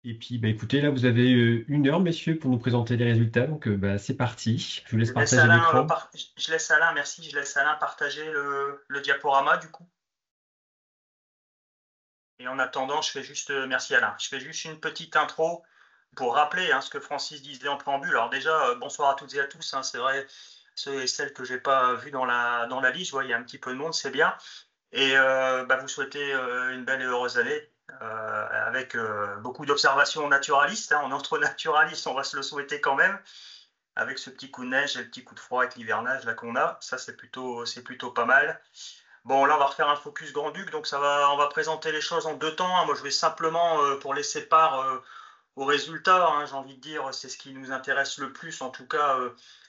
Et puis, bah, écoutez, là, vous avez 1 heure, messieurs, pour nous présenter les résultats. Donc, bah, c'est parti. Je vous laisse Je laisse partager Alain, l'écran. je laisse Alain, merci, je laisse Alain partager le diaporama du coup. Et en attendant, je fais juste, merci Alain, je fais juste une petite intro pour rappeler ce que Francis disait en préambule. Alors déjà, bonsoir à toutes et à tous, c'est vrai, ceux et celles que je n'ai pas vus dans la liste, je vois, il y a un petit peu de monde, c'est bien. Et vous souhaitez une belle et heureuse année avec beaucoup d'observations naturalistes. On est entre naturalistes, on va se le souhaiter quand même, avec ce petit coup de neige et le petit coup de froid avec l'hivernage là qu'on a. Ça, c'est plutôt pas mal. Bon, là, on va refaire un focus Grand-Duc, donc on va présenter les choses en deux temps. Moi, je vais simplement, pour laisser part aux résultats, j'ai envie de dire, c'est ce qui nous intéresse le plus. En tout cas,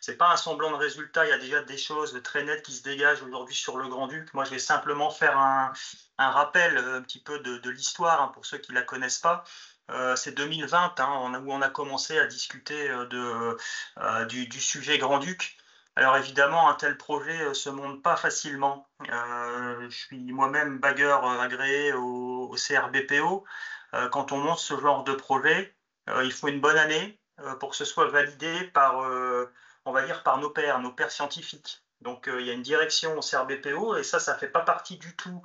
c'est pas un semblant de résultat, il y a déjà des choses très nettes qui se dégagent aujourd'hui sur le Grand-Duc. Moi, je vais simplement faire un rappel un petit peu de l'histoire, pour ceux qui la connaissent pas. C'est 2020, où on a commencé à discuter du sujet Grand-Duc. Alors évidemment, un tel projet se monte pas facilement. Je suis moi-même bagueur agréé au CRBPO. Quand on monte ce genre de projet, il faut une bonne année pour que ce soit validé par, on va dire, par nos pairs scientifiques. Donc il y a une direction au CRBPO et ça fait pas partie du tout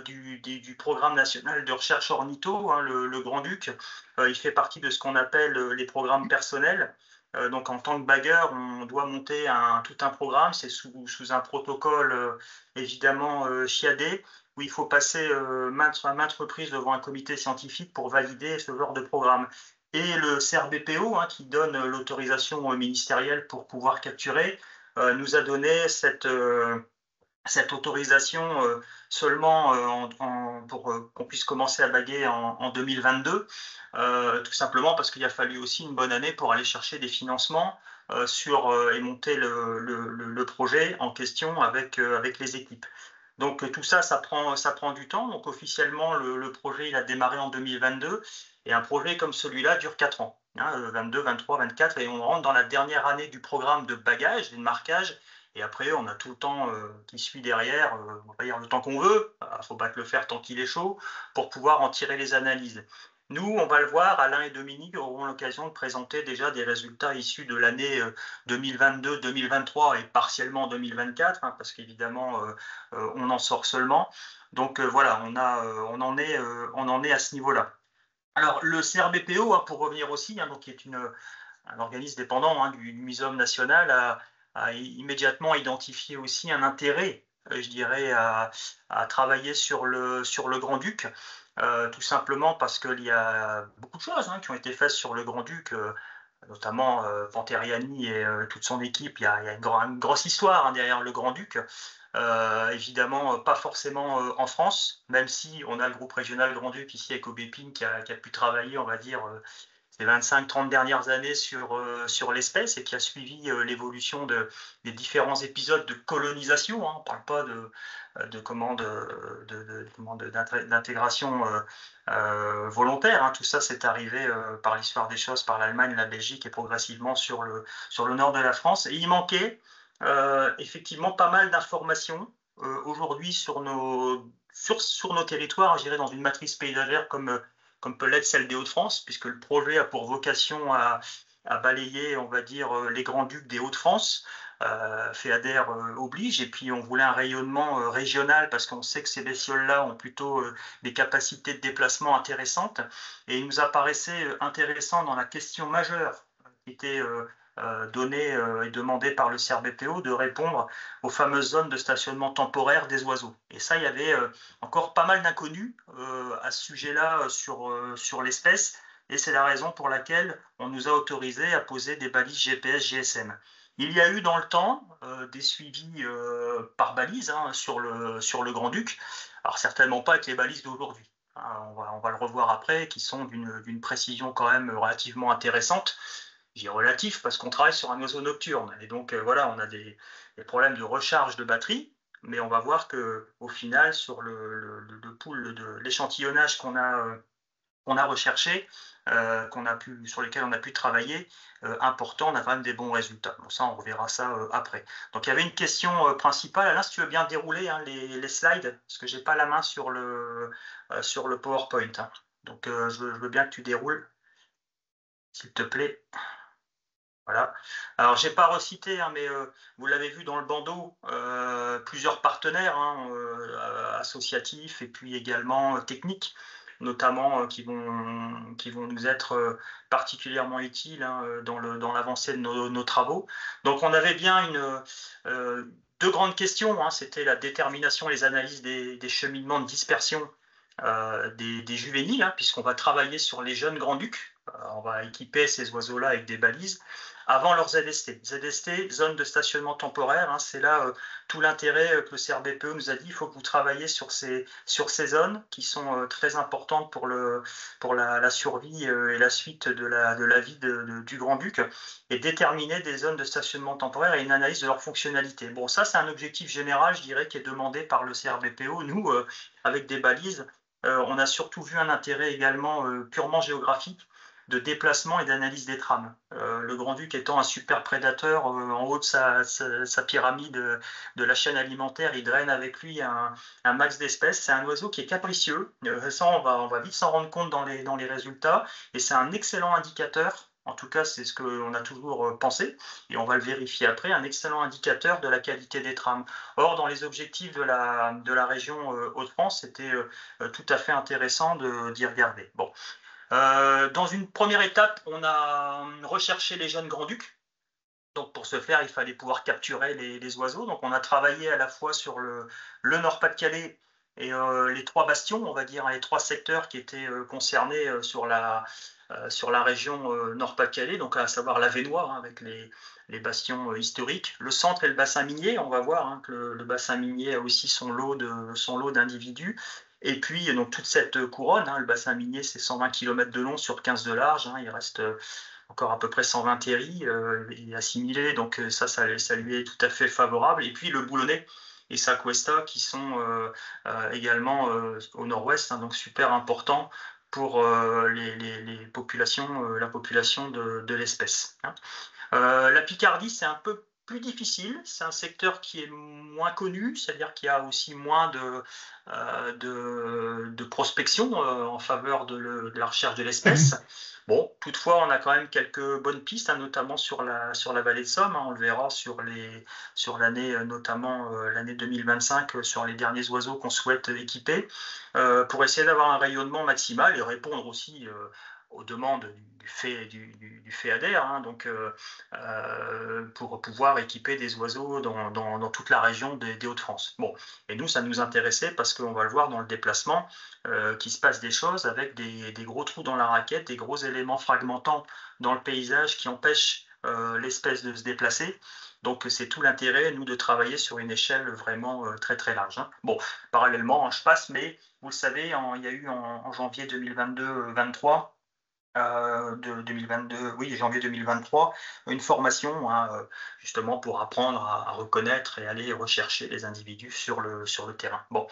du programme national de recherche ornitho, le Grand-Duc. Il fait partie de ce qu'on appelle les programmes personnels. Donc en tant que bagueur, on doit monter tout un programme, c'est sous un protocole évidemment chiadé, où il faut passer maintes reprises devant un comité scientifique pour valider ce genre de programme. Et le CRBPO, qui donne l'autorisation ministérielle pour pouvoir capturer, nous a donné cette autorisation seulement pour qu'on puisse commencer à baguer en 2022, tout simplement parce qu'il a fallu aussi une bonne année pour aller chercher des financements et monter le projet en question avec les équipes. Donc tout ça, ça prend du temps. Donc officiellement, le projet il a démarré en 2022 et un projet comme celui-là dure 4 ans, 22, 23, 24, et on rentre dans la dernière année du programme de bagage et de marquage. Et après, on a tout le temps qui suit derrière, on va pas dire le temps qu'on veut, il ne faut pas que le faire tant qu'il est chaud, pour pouvoir en tirer les analyses. Nous, on va le voir, Alain et Dominique auront l'occasion de présenter déjà des résultats issus de l'année 2022-2023 et partiellement 2024, parce qu'évidemment, on en sort seulement. Donc voilà, on en est à ce niveau-là. Alors, le CRBPO, pour revenir aussi, donc, qui est un organisme dépendant du MUSOM national, a immédiatement identifié aussi un intérêt, je dirais, à travailler sur le Grand-Duc, tout simplement parce qu'il y a beaucoup de choses qui ont été faites sur le Grand-Duc, notamment Panteriani et toute son équipe. Il y a une grosse histoire derrière le Grand-Duc. Évidemment, pas forcément en France, même si on a le groupe régional Grand-Duc ici avec Aubépine qui a pu travailler, on va dire, ces 25-30 dernières années sur l'espèce et qui a suivi l'évolution des différents épisodes de colonisation. On ne parle pas d'intégration volontaire. Tout ça, c'est arrivé par l'histoire des choses, par l'Allemagne, la Belgique et progressivement sur le nord de la France. Et il manquait effectivement pas mal d'informations aujourd'hui sur nos territoires, je dirais dans une matrice paysagère comme peut l'être celle des Hauts-de-France, puisque le projet a pour vocation à balayer, on va dire, les grands-ducs des Hauts-de-France. FEADER oblige, et puis on voulait un rayonnement régional parce qu'on sait que ces bestioles-là ont plutôt des capacités de déplacement intéressantes, et il nous apparaissait intéressant dans la question majeure qui était donnée et demandée par le CRBPO de répondre aux fameuses zones de stationnement temporaire des oiseaux. Et ça, il y avait encore pas mal d'inconnus à ce sujet-là sur l'espèce, et c'est la raison pour laquelle on nous a autorisé à poser des balises GPS GSM. Il y a eu dans le temps des suivis par balises sur le Grand-Duc, alors certainement pas avec les balises d'aujourd'hui. On va le revoir après, qui sont d'une précision quand même relativement intéressante. J'ai relatif parce qu'on travaille sur un oiseau nocturne. Et donc voilà, on a des problèmes de recharge de batterie, mais on va voir qu'au final, sur le pool de l'échantillonnage qu'on a recherché, sur lesquels on a pu travailler, important, on a quand même des bons résultats. Bon, ça, on reverra ça après. Donc il y avait une question principale. Alain, si tu veux bien dérouler les slides, parce que je n'ai pas la main sur le PowerPoint. Donc je veux bien que tu déroules. s'il te plaît. Voilà. Alors, j'ai pas recité, hein, mais vous l'avez vu dans le bandeau, plusieurs partenaires, hein, associatifs et puis également techniques, notamment qui vont nous être particulièrement utiles, hein, dans l'avancée de nos travaux. Donc, on avait bien deux grandes questions, hein, c'était la détermination et les analyses des cheminements de dispersion des juvéniles, hein, puisqu'on va travailler sur les jeunes grands-ducs. On va équiper ces oiseaux-là avec des balises avant leur ZST. ZST, zone de stationnement temporaire, hein, c'est là tout l'intérêt que le CRBPE nous a dit, il faut que vous travaillez sur ces zones qui sont très importantes pour la survie et la suite de la vie du Grand-Duc, et déterminer des zones de stationnement temporaire et une analyse de leur fonctionnalité. Bon, ça c'est un objectif général, je dirais, qui est demandé par le CRBPE. Nous, avec des balises, on a surtout vu un intérêt également purement géographique de déplacement et d'analyse des trames. Le Grand-Duc étant un super prédateur, en haut de sa pyramide de la chaîne alimentaire, il draine avec lui un max d'espèces. C'est un oiseau qui est capricieux. Ça, on va vite s'en rendre compte dans les résultats. Et c'est un excellent indicateur. En tout cas, c'est ce qu'on a toujours pensé, et on va le vérifier après, un excellent indicateur de la qualité des trames. Or, dans les objectifs de la région Hauts-de-France, c'était tout à fait intéressant d'y regarder. Bon. Dans une première étape, on a recherché les jeunes grands-ducs. Donc pour ce faire, il fallait pouvoir capturer les oiseaux. Donc on a travaillé à la fois sur le Nord-Pas-de-Calais et les trois bastions, on va dire, les trois secteurs qui étaient concernés sur la région Nord-Pas-de-Calais, donc à savoir l'Avesnois, hein, avec les bastions historiques, le centre et le bassin minier. On va voir, hein, que le bassin minier a aussi son lot d'individus. Et puis, donc, toute cette couronne, hein, le bassin minier, c'est 120 km de long sur 15 de large, hein, il reste encore à peu près 120 terris assimilés, donc ça lui est tout à fait favorable. Et puis le Boulonnais et sa Cuesta qui sont également au nord-ouest, hein, donc super important pour les populations, la population de l'espèce, hein. La Picardie, c'est un peu plus difficile, c'est un secteur qui est moins connu, c'est-à-dire qu'il y a aussi moins de prospection en faveur de la recherche de l'espèce. Bon, toutefois, on a quand même quelques bonnes pistes, hein, notamment sur la vallée de Somme, hein, on le verra sur l'année, notamment l'année 2025, sur les derniers oiseaux qu'on souhaite équiper, pour essayer d'avoir un rayonnement maximal et répondre aussi aux demandes du FEADER, hein, donc pour pouvoir équiper des oiseaux dans toute la région des Hauts-de-France. Bon, et nous, ça nous intéressait parce qu'on va le voir dans le déplacement, qu'il se passe des choses avec des gros trous dans la raquette, des gros éléments fragmentants dans le paysage qui empêchent l'espèce de se déplacer. Donc c'est tout l'intérêt, nous, de travailler sur une échelle vraiment très très large, hein. Bon, parallèlement, hein, je passe, mais vous le savez, il y a eu en janvier 2022-23, de 2022, oui, janvier 2023, une formation, hein, justement pour apprendre à reconnaître et aller rechercher les individus sur le terrain. Bon.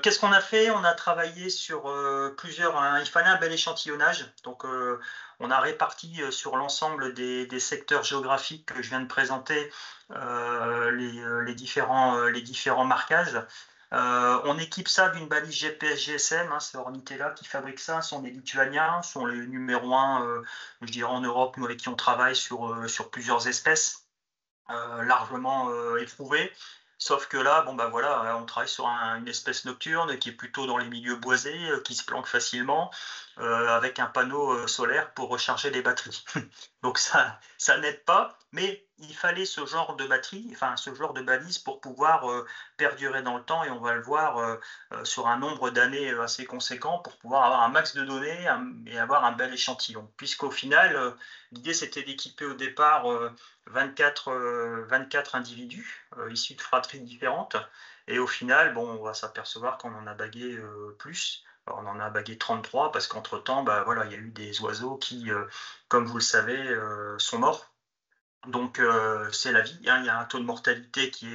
Qu'est-ce qu'on a fait? On a travaillé sur plusieurs. Il fallait un bel échantillonnage. Donc, on a réparti sur l'ensemble des secteurs géographiques que je viens de présenter les différents marquages. On équipe ça d'une balise GPS GSM, hein, c'est Ornitella qui fabrique ça, sont des Lituaniens, sont les numéros 1, je dirais, en Europe, nous avec qui on travaille sur plusieurs espèces largement éprouvées. Sauf que là, bon, bah voilà, on travaille sur une espèce nocturne qui est plutôt dans les milieux boisés, qui se planque facilement, avec un panneau solaire pour recharger les batteries. Donc ça n'aide pas, mais il fallait ce genre de batterie, enfin ce genre de balise pour pouvoir perdurer dans le temps, et on va le voir sur un nombre d'années assez conséquent pour pouvoir avoir un max de données et avoir un bel échantillon. Puisqu'au final, l'idée c'était d'équiper au départ 24 individus issus de fratries différentes, et au final, bon, on va s'apercevoir qu'on en a bagué plus. Alors, on en a bagué 33 parce qu'entre-temps, bah, voilà, il y a eu des oiseaux qui, comme vous le savez, sont morts. Donc c'est la vie, hein. Il y a un taux de mortalité qui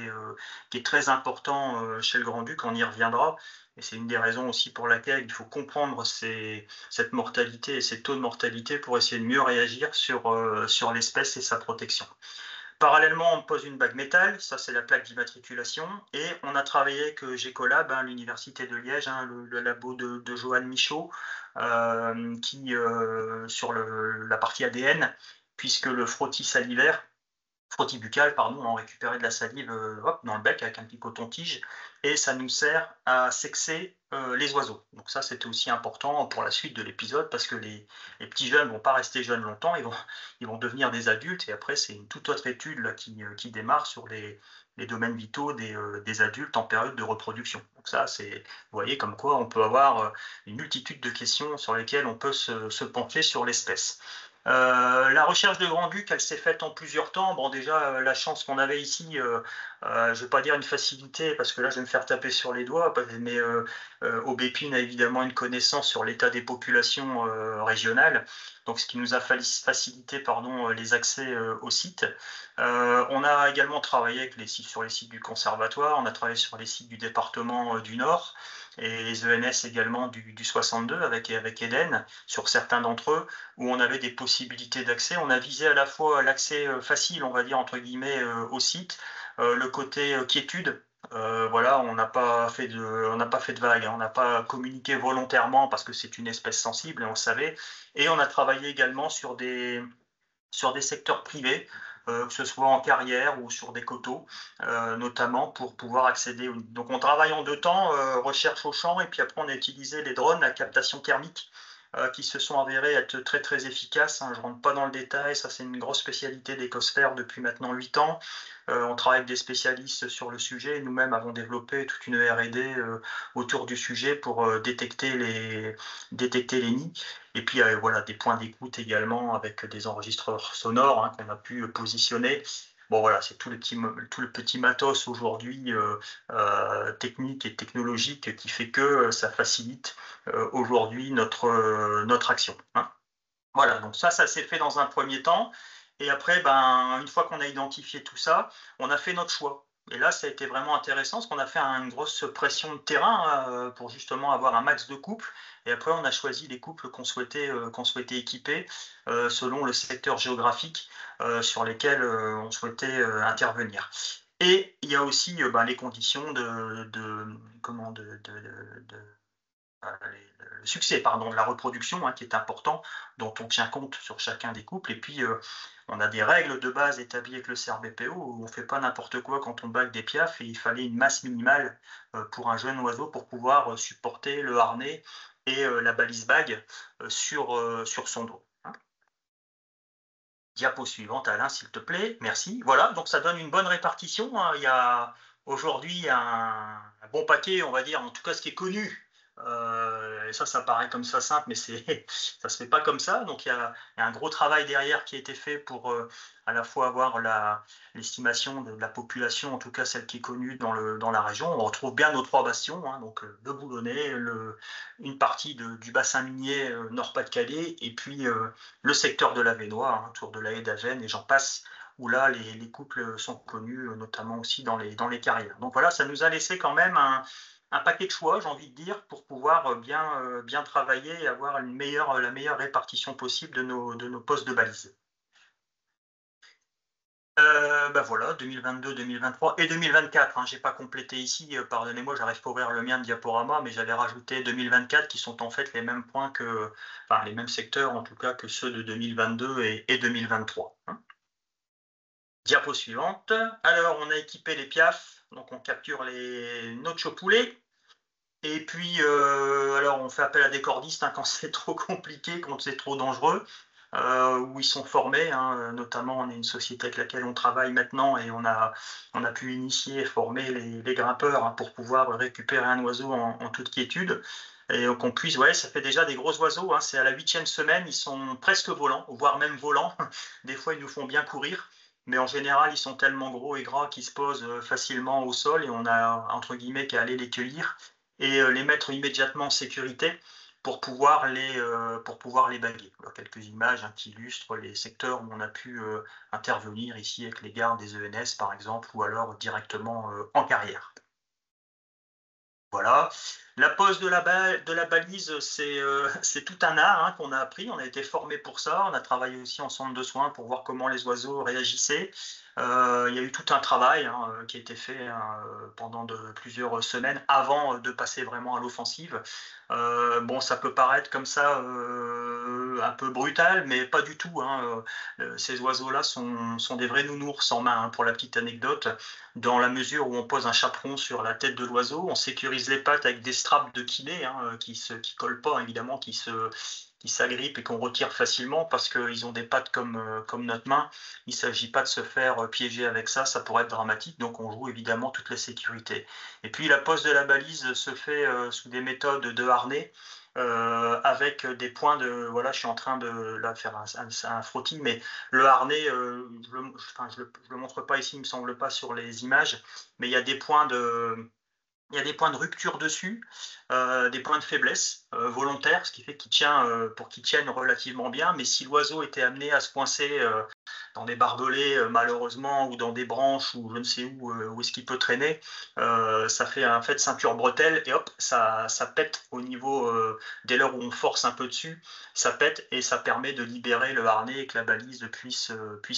est très important chez le Grand-Duc, on y reviendra. Et c'est une des raisons aussi pour laquelle il faut comprendre cette mortalité et ces taux de mortalité pour essayer de mieux réagir sur l'espèce et sa protection. Parallèlement, on pose une bague métal, ça c'est la plaque d'immatriculation, et on a travaillé avec Gécolab, l'université de Liège, le labo de Johan Michaud, sur la partie ADN, puisque le frottis salivaire, frottis buccal, pardon, on récupérait de la salive dans le bec avec un petit coton-tige, et ça nous sert à sexer les oiseaux. Donc ça, c'était aussi important pour la suite de l'épisode, parce que les petits jeunes ne vont pas rester jeunes longtemps, ils vont devenir des adultes, et après, c'est une toute autre étude là, qui démarre sur les domaines vitaux des adultes en période de reproduction. Donc ça, vous voyez comme quoi on peut avoir une multitude de questions sur lesquelles on peut se pencher sur l'espèce. La recherche de Grand-Duc, elle s'est faite en plusieurs temps. Bon, déjà, la chance qu'on avait ici, je ne vais pas dire une facilité, parce que là, je vais me faire taper sur les doigts, mais Aubépine a évidemment une connaissance sur l'état des populations régionales, donc ce qui nous a facilité les accès au site. On a également travaillé sur les sites du conservatoire, on a travaillé sur les sites du département du Nord, et les ENS également du 62 avec Eden, sur certains d'entre eux, où on avait des possibilités d'accès. On a visé à la fois l'accès facile, on va dire, entre guillemets, au site, le côté quiétude. Voilà, on n'a pas fait de vague, on n'a pas communiqué volontairement parce que c'est une espèce sensible, et on le savait. Et on a travaillé également sur des secteurs privés, que ce soit en carrière ou sur des coteaux, notamment pour pouvoir accéder. Donc on travaille en deux temps, recherche au champ, et puis après on a utilisé les drones à captation thermique, qui se sont avérés être très très efficaces. Je ne rentre pas dans le détail, ça c'est une grosse spécialité d'Ecosphère depuis maintenant 8 ans. On travaille avec des spécialistes sur le sujet. Nous-mêmes avons développé toute une R&D autour du sujet pour détecter les nids. Et puis voilà, des points d'écoute également avec des enregistreurs sonores qu'on a pu positionner. Bon voilà, c'est tout le petit matos aujourd'hui technique et technologique qui fait que ça facilite aujourd'hui notre action. Voilà, donc ça s'est fait dans un premier temps. Et après, une fois qu'on a identifié tout ça, on a fait notre choix. Et là, ça a été vraiment intéressant, parce qu'on a fait une grosse pression de terrain pour justement avoir un max de couples. Et après, on a choisi les couples qu'on souhaitait équiper selon le secteur géographique sur lesquels on souhaitait intervenir. Et il y a aussi les conditions le succès de la reproduction qui est important, dont on tient compte sur chacun des couples. Et puis, on a des règles de base établies avec le CRBPO où on ne fait pas n'importe quoi quand on bague des piafs, et il fallait une masse minimale pour un jeune oiseau pour pouvoir supporter le harnais et la balise bague sur son dos. Diapo suivante, Alain, s'il te plaît. Merci. Voilà, donc ça donne une bonne répartition. Il y a aujourd'hui un bon paquet, on va dire, en tout cas ce qui est connu. Et ça paraît comme ça simple, mais ça ne se fait pas comme ça. Donc il y a un gros travail derrière qui a été fait pour à la fois avoir l'estimation de la population, en tout cas celle qui est connue dans la région. On retrouve bien nos 3 bastions, donc le Boulonnais, une partie du bassin minier Nord-Pas-de-Calais, et puis le secteur de l'Avesnois, autour de la haie d'Avesnes, et j'en passe, où là les couples sont connus, notamment aussi dans les carrières. Donc voilà, ça nous a laissé quand même un paquet de choix, j'ai envie de dire, pour pouvoir bien travailler et avoir la meilleure répartition possible de nos postes de balise. Voilà, 2022, 2023 et 2024. J'ai pas complété ici, pardonnez-moi, j'arrive pas à ouvrir le mien de diaporama, mais j'avais rajouté 2024 qui sont en fait les mêmes points les mêmes secteurs en tout cas que ceux de 2022 et 2023. Diapo suivante. Alors, on a équipé les piafs, donc on capture les notes poulets. Et puis, alors on fait appel à des cordistes quand c'est trop compliqué, quand c'est trop dangereux, où ils sont formés, notamment on est une société avec laquelle on travaille maintenant, et on a pu initier et former les grimpeurs pour pouvoir récupérer un oiseau en toute quiétude. Et qu'on puisse, ça fait déjà des gros oiseaux, c'est à la 8e semaine, ils sont presque volants, voire même volants. Des fois ils nous font bien courir, mais en général ils sont tellement gros et gras qu'ils se posent facilement au sol, et on a entre guillemets qu'à aller les cueillir et les mettre immédiatement en sécurité pour pouvoir les baguer. Voilà quelques images qui illustrent les secteurs où on a pu intervenir ici avec les gardes des ENS par exemple, ou alors directement en carrière. Voilà. La pose de la balise, c'est tout un art qu'on a appris. On a été formé pour ça. On a travaillé aussi en centre de soins pour voir comment les oiseaux réagissaient. Il y a eu tout un travail qui a été fait pendant plusieurs semaines avant de passer vraiment à l'offensive. Bon, ça peut paraître comme ça un peu brutal, mais pas du tout. Ces oiseaux-là sont des vrais nounours en main, pour la petite anecdote, dans la mesure où on pose un chaperon sur la tête de l'oiseau, on sécurise les pattes avec des straps de kiné qui collent pas, évidemment, qui s'agrippent et qu'on retire facilement parce qu'ils ont des pattes comme notre main. Il ne s'agit pas de se faire piéger avec ça, ça pourrait être dramatique, donc on joue évidemment toute la sécurité. Et puis la pose de la balise se fait sous des méthodes de harnais, avec des points de... Voilà, je suis en train de là, faire un frottis, mais le harnais, je le montre pas ici, il me semble pas sur les images, mais il y a des points de rupture dessus, des points de faiblesse volontaires, ce qui fait qu'il tient, pour qu'il tienne relativement bien. Mais si l'oiseau était amené à se coincer dans des barbelés, malheureusement, ou dans des branches, ou je ne sais où est-ce qu'il peut traîner, ça fait un fait de ceinture bretelle, et hop, ça pète au niveau, dès lors où on force un peu dessus, ça pète, et ça permet de libérer le harnais et que la balise puisse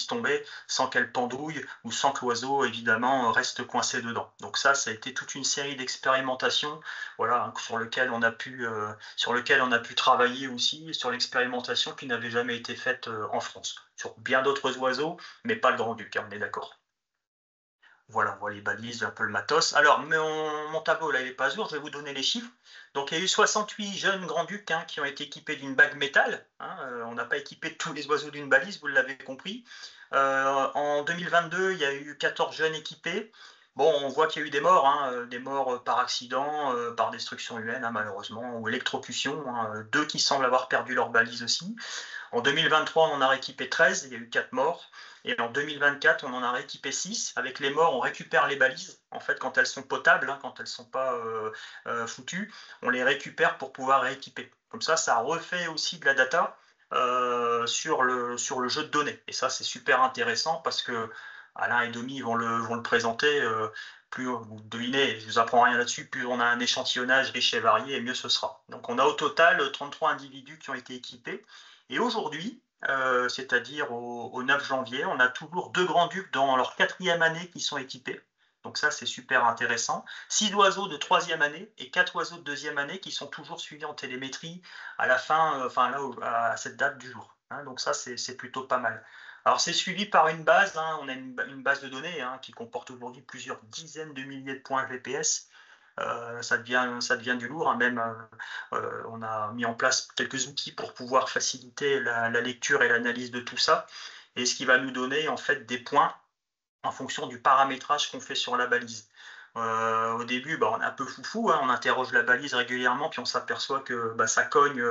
tomber sans qu'elle pendouille, ou sans que l'oiseau, évidemment, reste coincé dedans. Donc ça a été toute une série d'expérimentations, voilà, sur lequel on a pu travailler aussi, sur l'expérimentation qui n'avait jamais été faite en France, sur bien d'autres oiseaux, mais pas le grand-duc, on est d'accord. Voilà, on voit les balises, un peu le matos. Alors, mon tableau, là, il n'est pas à jour, je vais vous donner les chiffres. Donc, il y a eu 68 jeunes grands-ducs qui ont été équipés d'une bague métal. On n'a pas équipé tous les oiseaux d'une balise, vous l'avez compris. En 2022, il y a eu 14 jeunes équipés. Bon, on voit qu'il y a eu des morts par accident, par destruction humaine, malheureusement, ou électrocution. Deux qui semblent avoir perdu leur balise aussi. En 2023, on en a rééquipé 13, il y a eu 4 morts. Et en 2024, on en a rééquipé 6. Avec les morts, on récupère les balises. En fait, quand elles sont potables, quand elles ne sont pas foutues, on les récupère pour pouvoir rééquiper. Comme ça refait aussi de la data sur le jeu de données. Et ça, c'est super intéressant parce que Alain et Domi vont le présenter. Plus vous devinez, je ne vous apprends rien là-dessus, plus on a un échantillonnage riche et varié, et mieux ce sera. Donc on a au total 33 individus qui ont été équipés. Et aujourd'hui, c'est-à-dire au 9 janvier, on a toujours 2 grands-ducs dans leur 4e année qui sont équipés. Donc ça, c'est super intéressant. 6 oiseaux de 3e année et 4 oiseaux de 2e année qui sont toujours suivis en télémétrie à la fin, à cette date du jour. Donc ça, c'est plutôt pas mal. Alors c'est suivi par une base, on a une base de données qui comporte aujourd'hui plusieurs dizaines de milliers de points GPS. Ça devient du lourd. Même, on a mis en place quelques outils pour pouvoir faciliter la lecture et l'analyse de tout ça. Et ce qui va nous donner en fait des points en fonction du paramétrage qu'on fait sur la balise. Au début, on est un peu foufou, on interroge la balise régulièrement, puis on s'aperçoit que ça cogne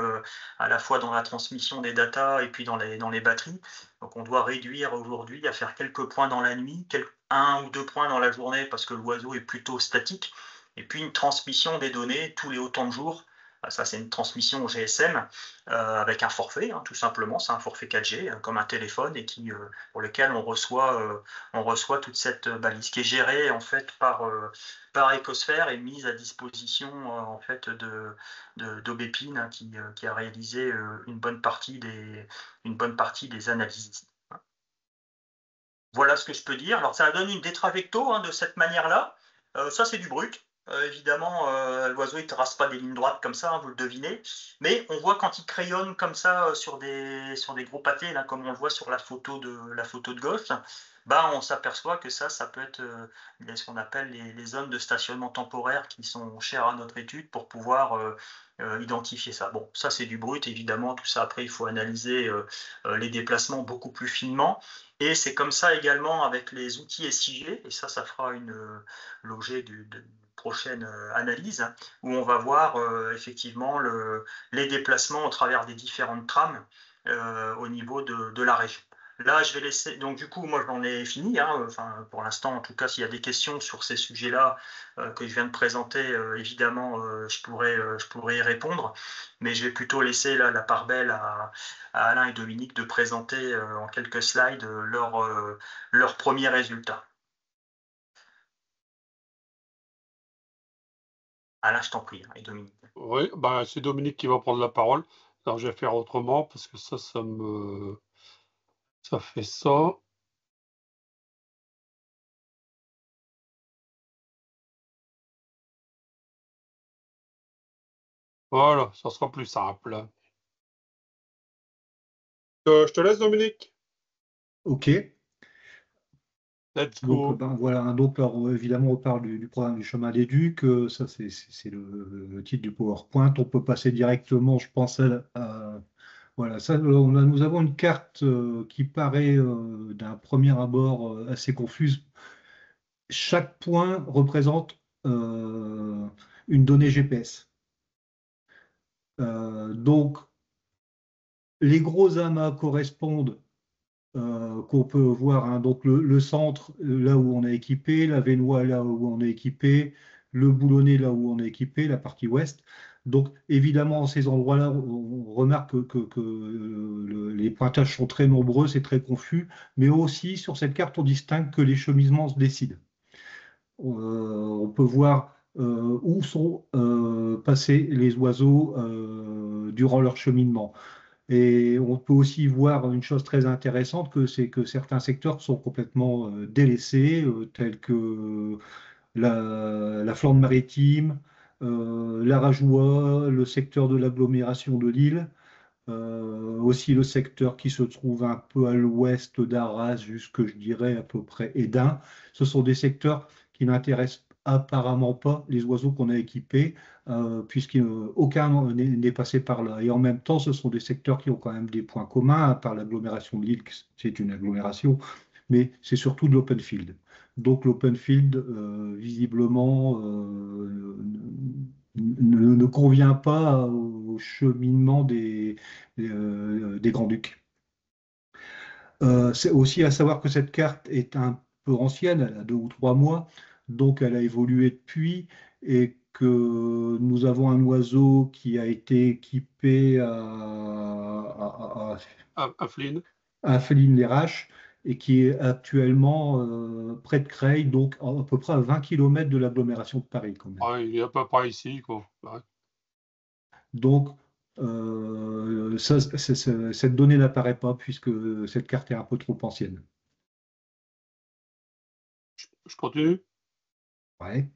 à la fois dans la transmission des datas et puis dans les batteries. Donc on doit réduire aujourd'hui à faire quelques points dans la nuit, 1 ou 2 points dans la journée parce que l'oiseau est plutôt statique, et puis une transmission des données tous les autant de jours. Ça, c'est une transmission au GSM avec un forfait, tout simplement. C'est un forfait 4G, comme un téléphone, et pour lequel on reçoit toute cette balise qui est gérée en fait par Ecosphère et mise à disposition en fait d'Aubépine qui a réalisé une bonne partie des analyses. Voilà ce que je peux dire. Alors ça donne une détravecto de cette manière-là. Ça, c'est du brut. Évidemment, l'oiseau il ne trace pas des lignes droites comme ça, vous le devinez. Mais on voit quand il crayonne comme ça sur des gros pâtés, là, comme on le voit sur la photo de gauche, on s'aperçoit que ça peut être ce qu'on appelle les zones de stationnement temporaire qui sont chères à notre étude pour pouvoir identifier ça. Bon, ça c'est du brut, évidemment. Tout ça, après, il faut analyser les déplacements beaucoup plus finement. Et c'est comme ça également avec les outils SIG, et ça fera l'objet d'une prochaine analyse, où on va voir effectivement les déplacements au travers des différentes trames au niveau de la région. Là, je vais laisser. Donc, du coup, moi, j'en ai fini. Pour l'instant, en tout cas, s'il y a des questions sur ces sujets-là que je viens de présenter, évidemment, je pourrais y répondre. Mais je vais plutôt laisser là, la part belle à Alain et Dominique de présenter en quelques slides leurs premiers résultats. Alain, je t'en prie, et Dominique. Oui, c'est Dominique qui va prendre la parole. Alors, je vais faire autrement parce que ça fait ça. Voilà, ça sera plus simple. Je te laisse, Dominique. OK. Let's Donc, go. ben, voilà. Donc, alors, évidemment, on parle du programme du chemin des Ducs. Ça, c'est le titre du PowerPoint. On peut passer directement, je pense, voilà. Ça, nous avons une carte qui paraît d'un premier abord assez confuse. Chaque point représente une donnée GPS. Donc, les gros amas correspondent qu'on peut voir, hein. Donc le centre, là où on est équipé, la Vénois, là où on est équipé, le Boulonnais, là où on est équipé, la partie ouest. Donc évidemment, ces endroits-là, on remarque que les pointages sont très nombreux, c'est très confus, mais aussi sur cette carte, on distingue que les chemisements se décident. On peut voir où sont passés les oiseaux durant leur cheminement. Et on peut aussi voir une chose très intéressante, c'est que certains secteurs sont complètement délaissés, tels que la Flandre maritime, la Rajoie, le secteur de l'agglomération de Lille, aussi le secteur qui se trouve un peu à l'ouest d'Arras, jusque, je dirais, à peu près Édin. Ce sont des secteurs qui n'intéressent apparemment pas les oiseaux qu'on a équipés, puisqu'aucun n'est passé par là. Et en même temps, ce sont des secteurs qui ont quand même des points communs, par l'agglomération de Lille, c'est une agglomération, mais c'est surtout de l'open field. Donc l'open field, visiblement, ne convient pas au cheminement des Grands-Ducs. C'est aussi à savoir que cette carte est un peu ancienne, elle a 2 ou 3 mois, donc elle a évolué depuis, et que nous avons un oiseau qui a été équipé À Flynn. à Féline-les-Raches et qui est actuellement près de Creil, donc à peu près à 20 km de l'agglomération de Paris quand même. Ah, il est à peu près ici, quoi. Ouais. Donc, cette donnée n'apparaît pas puisque cette carte est un peu trop ancienne. Je continue. Ouais.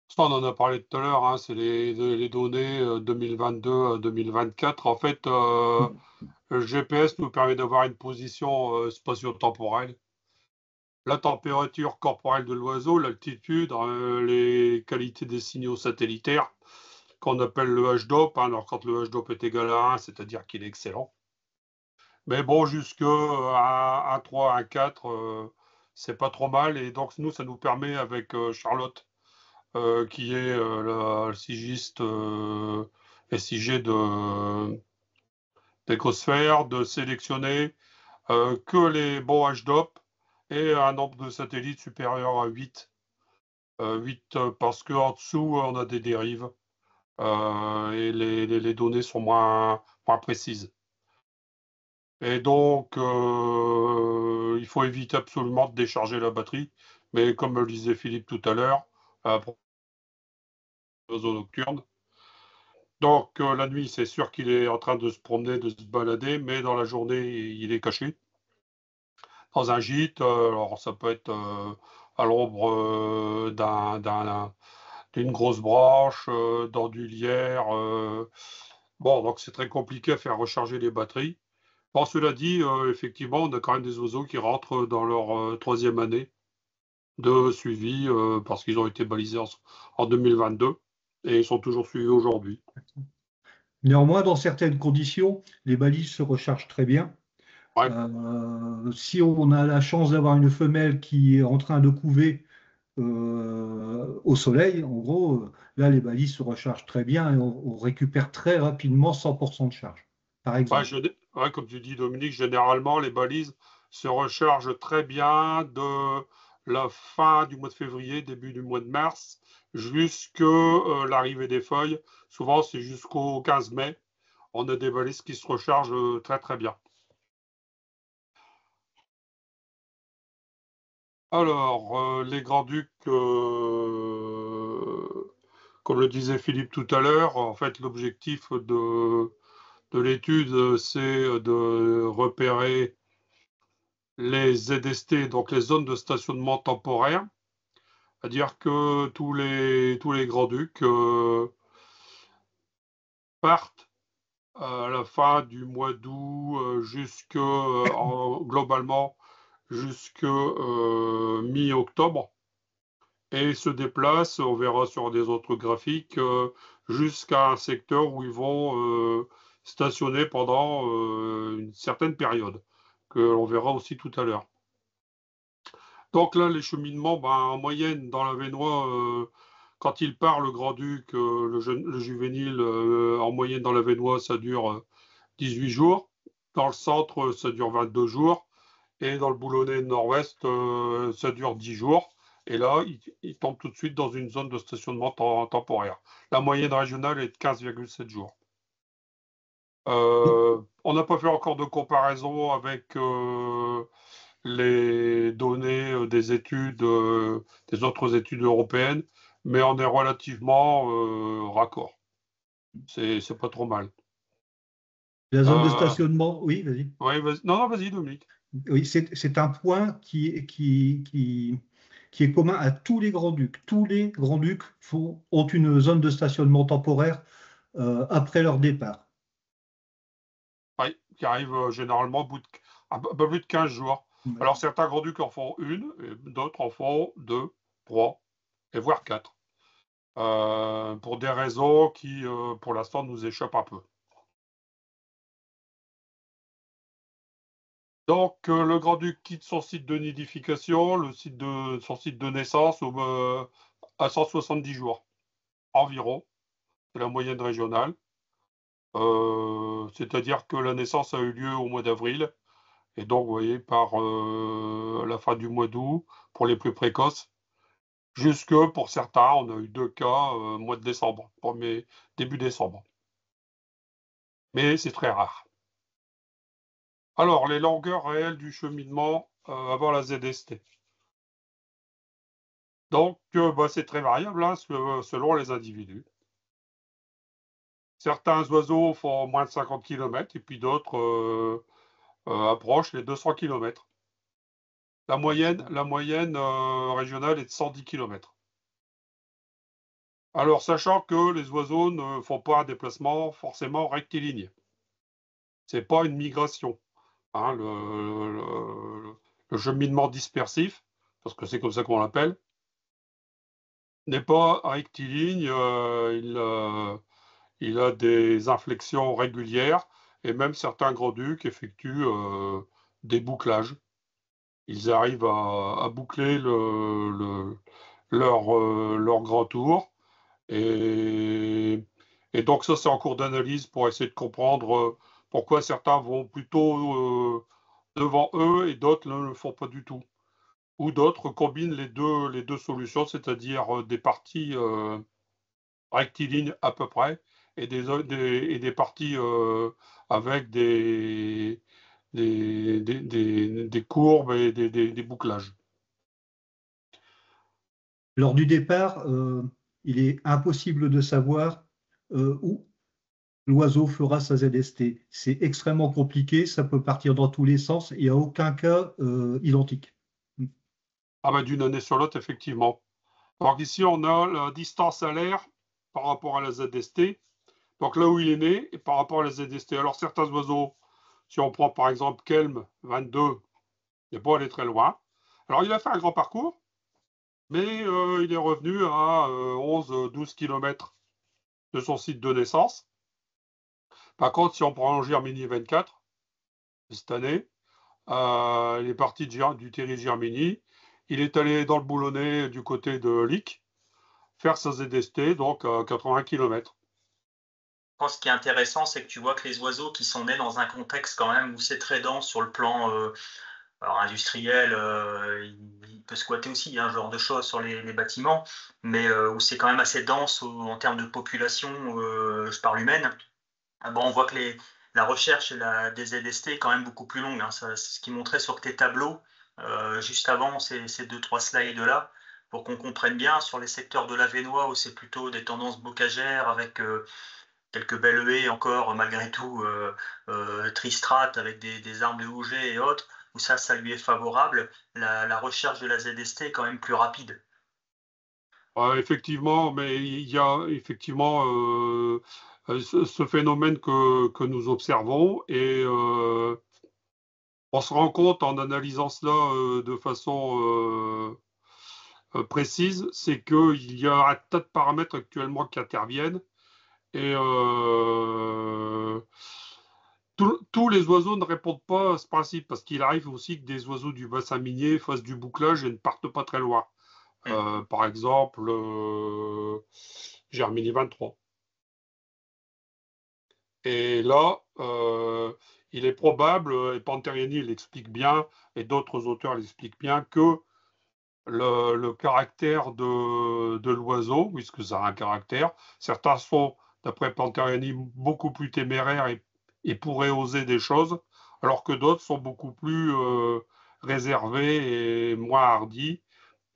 Ça, on en a parlé tout à l'heure, hein, c'est les données 2022 à 2024. En fait, le GPS nous permet d'avoir une position spatio-temporelle. La température corporelle de l'oiseau, l'altitude, les qualités des signaux satellitaires, qu'on appelle le HDOP. Hein. Alors, quand le HDOP est égal à 1, c'est-à-dire qu'il est excellent. Mais bon, jusqu'à 1, 3, 1, 4, c'est pas trop mal. Et donc, nous, ça nous permet, avec Charlotte, qui est la sigiste SIG d'Ecosphère, de sélectionner que les bons HDOP et un nombre de satellites supérieur à 8. 8 parce qu'en dessous, on a des dérives et les données sont moins précises. Et donc, il faut éviter absolument de décharger la batterie. Mais comme le disait Philippe tout à l'heure, pour les oiseaux nocturnes. Donc, la nuit, c'est sûr qu'il est en train de se promener, de se balader, mais dans la journée, il est caché dans un gîte. Alors, ça peut être à l'ombre d'une grosse branche, dans du lierre. Bon, donc c'est très compliqué à faire recharger les batteries. Bon, cela dit, effectivement, on a quand même des oiseaux qui rentrent dans leur 3e année de suivi parce qu'ils ont été balisés en 2022 et ils sont toujours suivis aujourd'hui. Néanmoins, dans certaines conditions, les balises se rechargent très bien. Ouais. Si on a la chance d'avoir une femelle qui est en train de couver au soleil, en gros, là, les balises se rechargent très bien et on récupère très rapidement 100% de charge, par exemple. Comme tu dis, Dominique, généralement, les balises se rechargent très bien de la fin du mois de février, début du mois de mars, jusqu'à l'arrivée des feuilles. Souvent, c'est jusqu'au 15 mai. On a des balises qui se rechargent très, très bien. Alors, les Grands-Ducs, comme le disait Philippe tout à l'heure, en fait, l'objectif de l'étude, c'est de repérer les ZST, donc les zones de stationnement temporaire, C'est-à-dire que tous les grands-ducs partent à la fin du mois d'août globalement jusque mi-octobre et se déplacent, on verra sur des autres graphiques, jusqu'à un secteur où ils vont stationner pendant une certaine période, que l'on verra aussi tout à l'heure. Donc là, les cheminements, en moyenne, dans la Vénois, quand il part, le grand-duc, le juvénile, en moyenne dans la Vénois, ça dure 18 jours. Dans le centre, ça dure 22 jours. Et dans le Boulonnais nord-ouest, ça dure 10 jours. Et là, il tombe tout de suite dans une zone de stationnement temporaire. La moyenne régionale est de 15,7 jours. On n'a pas fait encore de comparaison avec les données des études, des autres études européennes, mais on est relativement raccord. C'est pas trop mal. La zone de stationnement, oui, vas-y. Oui, non, vas-y, Dominique. Oui, c'est un point qui est commun à tous les grands-ducs. Tous les grands-ducs ont une zone de stationnement temporaire après leur départ. Oui, qui arrive généralement un peu plus de 15 jours. Ouais. Alors, certains grands-ducs en font une, et d'autres en font 2, 3, et voire 4. Pour des raisons qui, pour l'instant, nous échappent un peu. Donc, le grand-duc quitte son site de nidification, son site de naissance, à 170 jours environ. C'est la moyenne régionale. C'est-à-dire que la naissance a eu lieu au mois d'avril. Et donc, vous voyez, par la fin du mois d'août, pour les plus précoces, jusque pour certains, on a eu 2 cas mois de décembre, début décembre. Mais c'est très rare. Alors, les longueurs réelles du cheminement avant la ZST. Donc, c'est très variable selon les individus. Certains oiseaux font moins de 50 km et puis d'autres approchent les 200 km. La moyenne régionale est de 110 km. Alors, sachant que les oiseaux ne font pas un déplacement forcément rectiligne. Ce n'est pas une migration. Hein, le cheminement dispersif, parce que c'est comme ça qu'on l'appelle, n'est pas rectiligne. Il a des inflexions régulières et même certains grands-ducs effectuent des bouclages. Ils arrivent à boucler leur grand tour. Et donc ça, c'est en cours d'analyse pour essayer de comprendre pourquoi certains vont plutôt devant eux et d'autres ne le font pas du tout. Ou d'autres combinent les deux solutions, c'est-à-dire des parties rectilignes à peu près et des parties avec des courbes et des bouclages. Lors du départ, il est impossible de savoir où l'oiseau fera sa ZST. C'est extrêmement compliqué, ça peut partir dans tous les sens et à aucun cas identique. D'une année sur l'autre, effectivement. Donc ici, on a la distance à l'air par rapport à la ZST. Donc là où il est né, et par rapport à la ZST. Alors certains oiseaux, si on prend par exemple Kelm 22, il n'est pas allé très loin. Alors il a fait un grand parcours, mais il est revenu à 11-12 km de son site de naissance. Par contre, si on prend Girmini 24, cette année, il est parti du Terry Girmini. Il est allé dans le Boulonnais du côté de Lic, faire sa ZST, donc à 80 km. Ce qui est intéressant, c'est que tu vois que les oiseaux qui sont nés dans un contexte quand même où c'est très dense sur le plan industriel, il peut squatter aussi un genre de choses sur les bâtiments, mais où c'est quand même assez dense en termes de population, je parle humaine. On voit que la recherche des ZST est quand même beaucoup plus longue. Hein. C'est ce qui montrait sur tes tableaux juste avant ces 2-3 slides-là, pour qu'on comprenne bien sur les secteurs de la Vénois où c'est plutôt des tendances bocagères avec quelques belles haies encore, malgré tout, tristrates avec des arbres de houget et autres, où ça lui est favorable. La recherche de la ZST est quand même plus rapide. Effectivement, mais il y a effectivement ce phénomène que nous observons et on se rend compte en analysant cela de façon précise, c'est qu'il y a un tas de paramètres actuellement qui interviennent et tous les oiseaux ne répondent pas à ce principe parce qu'il arrive aussi que des oiseaux du bassin minier fassent du bouclage et ne partent pas très loin. Par exemple, Germini 23. Et là, il est probable, et Panteriani l'explique bien, et d'autres auteurs l'expliquent bien, que le caractère de l'oiseau, puisque ça a un caractère, certains sont, d'après Panteriani, beaucoup plus téméraires et pourraient oser des choses, alors que d'autres sont beaucoup plus réservés et moins hardis,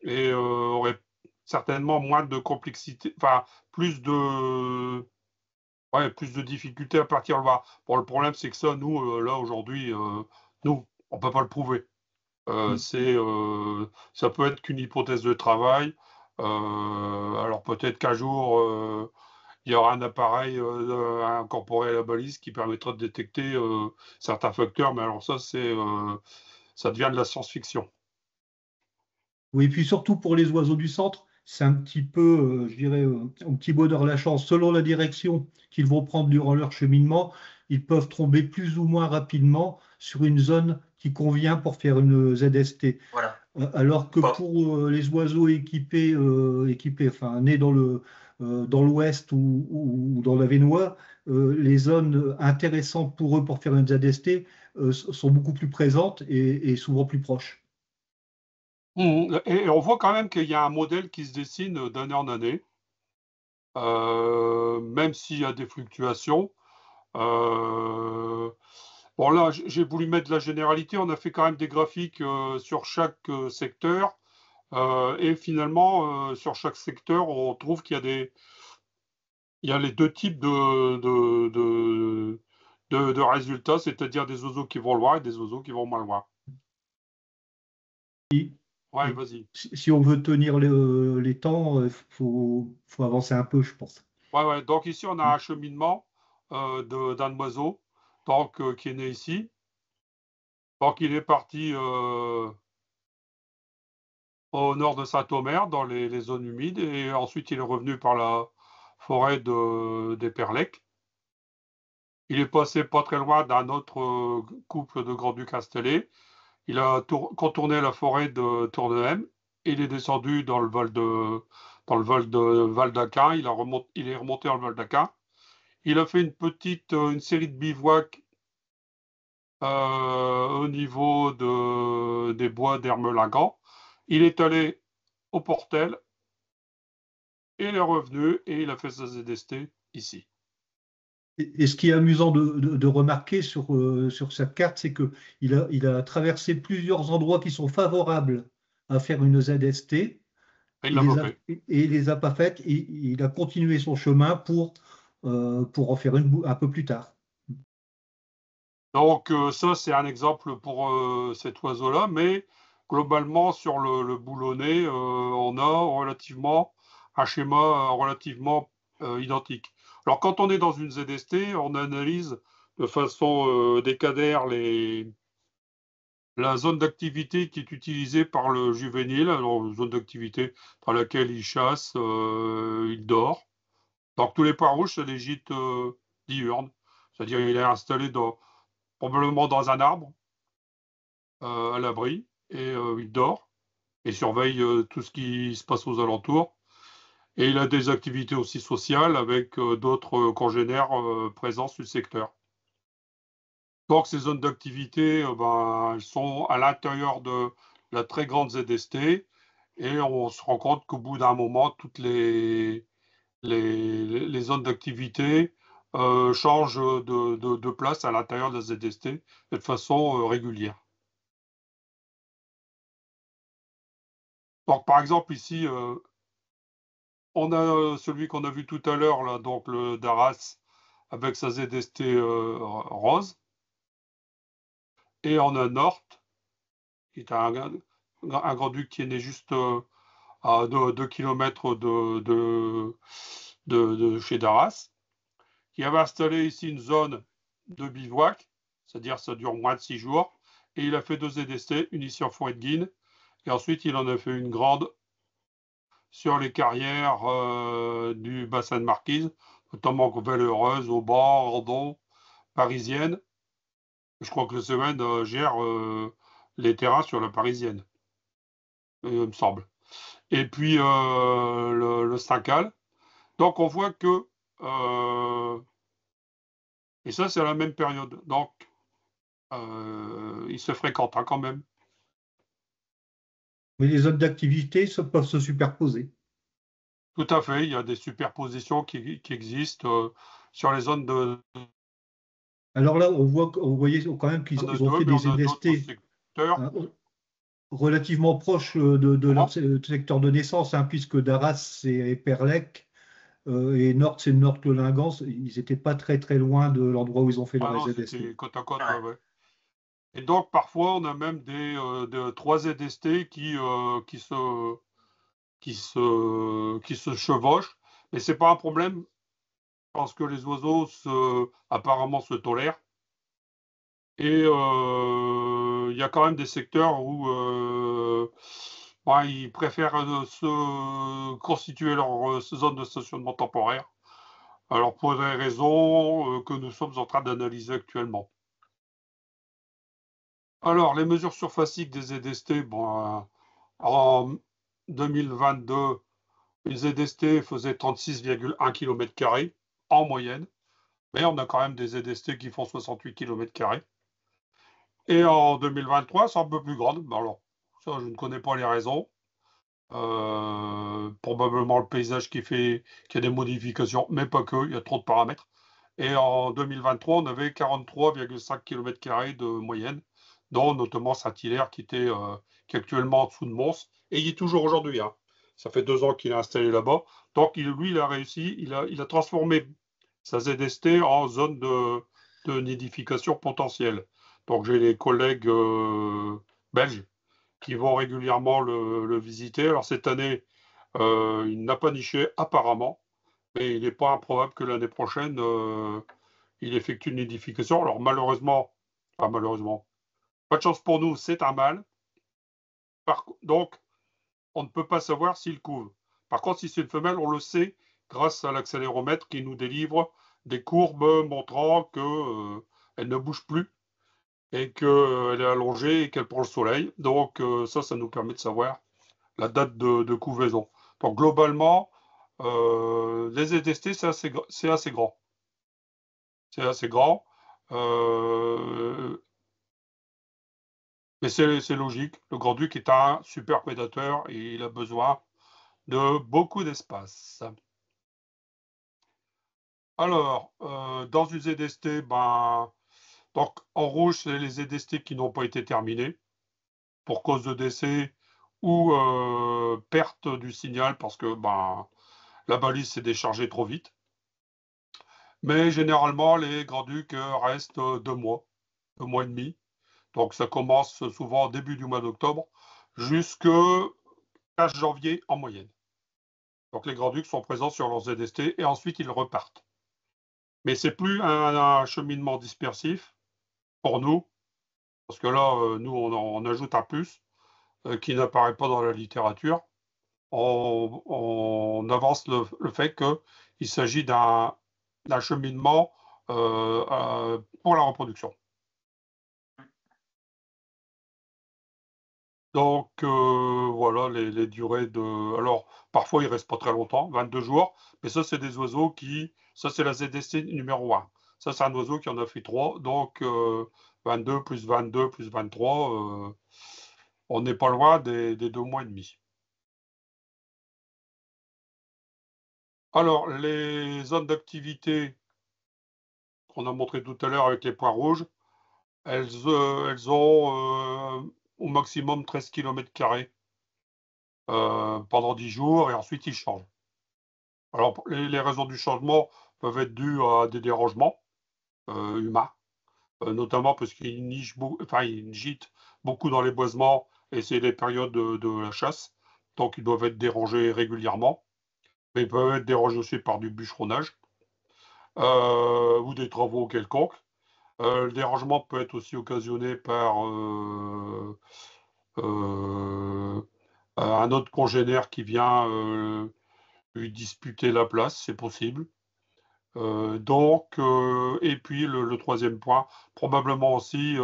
et auraient certainement moins de complexité, enfin, plus de difficultés à partir là. Bon, le problème, c'est que ça, nous, là, aujourd'hui, nous, on peut pas le prouver. Ça peut être qu'une hypothèse de travail. Alors peut-être qu'un jour, il y aura un appareil incorporé à la balise qui permettra de détecter certains facteurs, mais alors ça devient de la science-fiction. Oui, et puis surtout pour les oiseaux du centre, c'est un petit peu, je dirais, un petit bonheur la chance. Selon la direction qu'ils vont prendre durant leur cheminement, ils peuvent tomber plus ou moins rapidement sur une zone qui convient pour faire une ZST. Voilà. Alors que pour les oiseaux équipés, enfin nés dans l'ouest ou dans la Vénois, les zones intéressantes pour eux pour faire une ZST sont beaucoup plus présentes et souvent plus proches. Et on voit quand même qu'il y a un modèle qui se dessine d'année en année, même s'il y a des fluctuations. Bon là, j'ai voulu mettre de la généralité, on a fait quand même des graphiques sur chaque secteur, et finalement, sur chaque secteur, on trouve qu'il y a les deux types de résultats, c'est-à-dire des oiseaux qui vont loin et des oiseaux qui vont moins loin. Ouais, vas-y. Si on veut tenir les temps, il faut avancer un peu, je pense. Ouais. Donc ici, on a un cheminement d'un oiseau qui est né ici. Donc il est parti au nord de Saint-Omer, dans les zones humides, et ensuite il est revenu par la forêt des Perlecs. Il est passé pas très loin d'un autre couple de Grand-Duc installés. Il a contourné la forêt de Tournehem. Il est descendu dans le Val de Val d'Aquin. Il est remonté dans le Val d'Aquin. Il a fait une série de bivouacs au niveau des bois d'Ermelingant. Il est allé au Portel, et il est revenu et il a fait sa ZST ici. Et ce qui est amusant de remarquer sur cette carte, c'est qu'il a traversé plusieurs endroits qui sont favorables à faire une ZST. Et il les a pas faites. Et il a continué son chemin pour en faire une un peu plus tard. Donc ça, c'est un exemple pour cet oiseau-là, mais globalement, sur le boulonnet, on a un schéma relativement identique. Alors quand on est dans une ZST, on analyse de façon décadaire la zone d'activité qui est utilisée par le juvénile, alors une zone d'activité dans laquelle il chasse, il dort. Donc tous les points rouges, c'est des gîtes diurnes, c'est-à-dire il est installé probablement dans un arbre, à l'abri, et il dort et surveille tout ce qui se passe aux alentours. Et il a des activités aussi sociales avec d'autres congénères présents sur le secteur. Donc ces zones d'activité, elles sont à l'intérieur de la très grande ZST, et on se rend compte qu'au bout d'un moment, toutes les zones d'activité changent de place à l'intérieur de la ZST de façon régulière. Donc par exemple ici, on a celui qu'on a vu tout à l'heure, là, donc le Daras avec sa ZST rose. Et on a Nort, qui est un grand-duc qui est né juste à 2 km de chez Daras, qui avait installé ici une zone de bivouac, c'est-à-dire ça dure moins de 6 jours, et il a fait 2 ZST, une ici en forêt de Guine, et ensuite il en a fait une grande sur les carrières du bassin de Marquise, notamment Val-Heureuse, Auban, Ordon, Parisienne. Je crois que le semaine gère les terrains sur la Parisienne, il me semble. Et puis le Stincal. Donc on voit que, et ça c'est à la même période, donc ils se fréquentent hein, quand même. Mais les zones d'activité peuvent se superposer. Tout à fait, il y a des superpositions qui existent sur les zones de Alors là, vous voyez quand même qu'ils ont deux, fait mais des on a d'autres ZST secteurs. hein, relativement proches de leur secteur de naissance, hein, puisque Daras c'est Perlec et Nord c'est Nord-Lingans. Ils n'étaient pas très très loin de l'endroit où ils ont fait leur Ah non, ZST. c'était côte à côte, Ouais. ouais. Et donc parfois on a même des 3 ZST qui se chevauchent, mais c'est pas un problème parce que les oiseaux apparemment se tolèrent. Et il y a quand même des secteurs où ils préfèrent se constituer leur zone de stationnement temporaire. Alors pour des raisons que nous sommes en train d'analyser actuellement. Alors les mesures surfaciques des ZST, bon, en 2022, les ZST faisaient 36,1 km² en moyenne, mais on a quand même des ZST qui font 68 km². Et en 2023, c'est un peu plus grande. Alors, ça, je ne connais pas les raisons. Probablement le paysage qui a des modifications, mais pas que, il y a trop de paramètres. Et en 2023, on avait 43,5 km² de moyenne, dont notamment Saint-Hilaire qui est actuellement en dessous de Mons, et il est toujours aujourd'hui. Hein. Ça fait 2 ans qu'il est installé là-bas. Donc lui, il a réussi, il a transformé sa ZST en zone de nidification potentielle. Donc j'ai les collègues belges qui vont régulièrement le visiter. Alors cette année, il n'a pas niché apparemment, mais il n'est pas improbable que l'année prochaine, il effectue une nidification. Alors malheureusement, pas de chance pour nous, c'est un mâle. Donc, on ne peut pas savoir s'il couve. Par contre, si c'est une femelle, on le sait grâce à l'accéléromètre qui nous délivre des courbes montrant qu'elle ne bouge plus et qu'elle est allongée et qu'elle prend le soleil. Donc ça nous permet de savoir la date de couvaison. Donc globalement, les ZST, c'est assez grand. C'est assez grand. Mais c'est logique. Le grand-duc est un super prédateur et il a besoin de beaucoup d'espace. Alors, dans une ZST, donc en rouge, c'est les ZST qui n'ont pas été terminés pour cause de décès ou perte du signal parce que la balise s'est déchargée trop vite. Mais généralement, les grands-ducs restent 2 mois, 2 mois et demi. Donc ça commence souvent au début du mois d'octobre jusqu'au 15 janvier en moyenne. Donc les grands-ducs sont présents sur leurs ZST et ensuite ils repartent. Mais c'est plus un cheminement dispersif pour nous, parce que là, nous, on ajoute un plus qui n'apparaît pas dans la littérature. On avance le fait qu'il s'agit d'un cheminement pour la reproduction. Donc voilà les durées de. Alors parfois ils restent pas très longtemps, 22 jours, mais ça c'est des oiseaux ça c'est la ZST numéro 1. Ça c'est un oiseau qui en a fait 3, donc 22 plus 22 plus 23, on n'est pas loin des 2 mois et demi. Alors les zones d'activité qu'on a montré tout à l'heure avec les points rouges, elles ont au maximum 13 km² pendant 10 jours et ensuite ils changent. Alors, les raisons du changement peuvent être dues à des dérangements humains, notamment parce qu'ils gîtent beaucoup dans les boisements et c'est les périodes de la chasse. donc ils doivent être dérangés régulièrement, mais ils peuvent être dérangés aussi par du bûcheronnage ou des travaux quelconques. Le dérangement peut être aussi occasionné par un autre congénère qui vient lui disputer la place, c'est possible. Et puis le troisième point, probablement aussi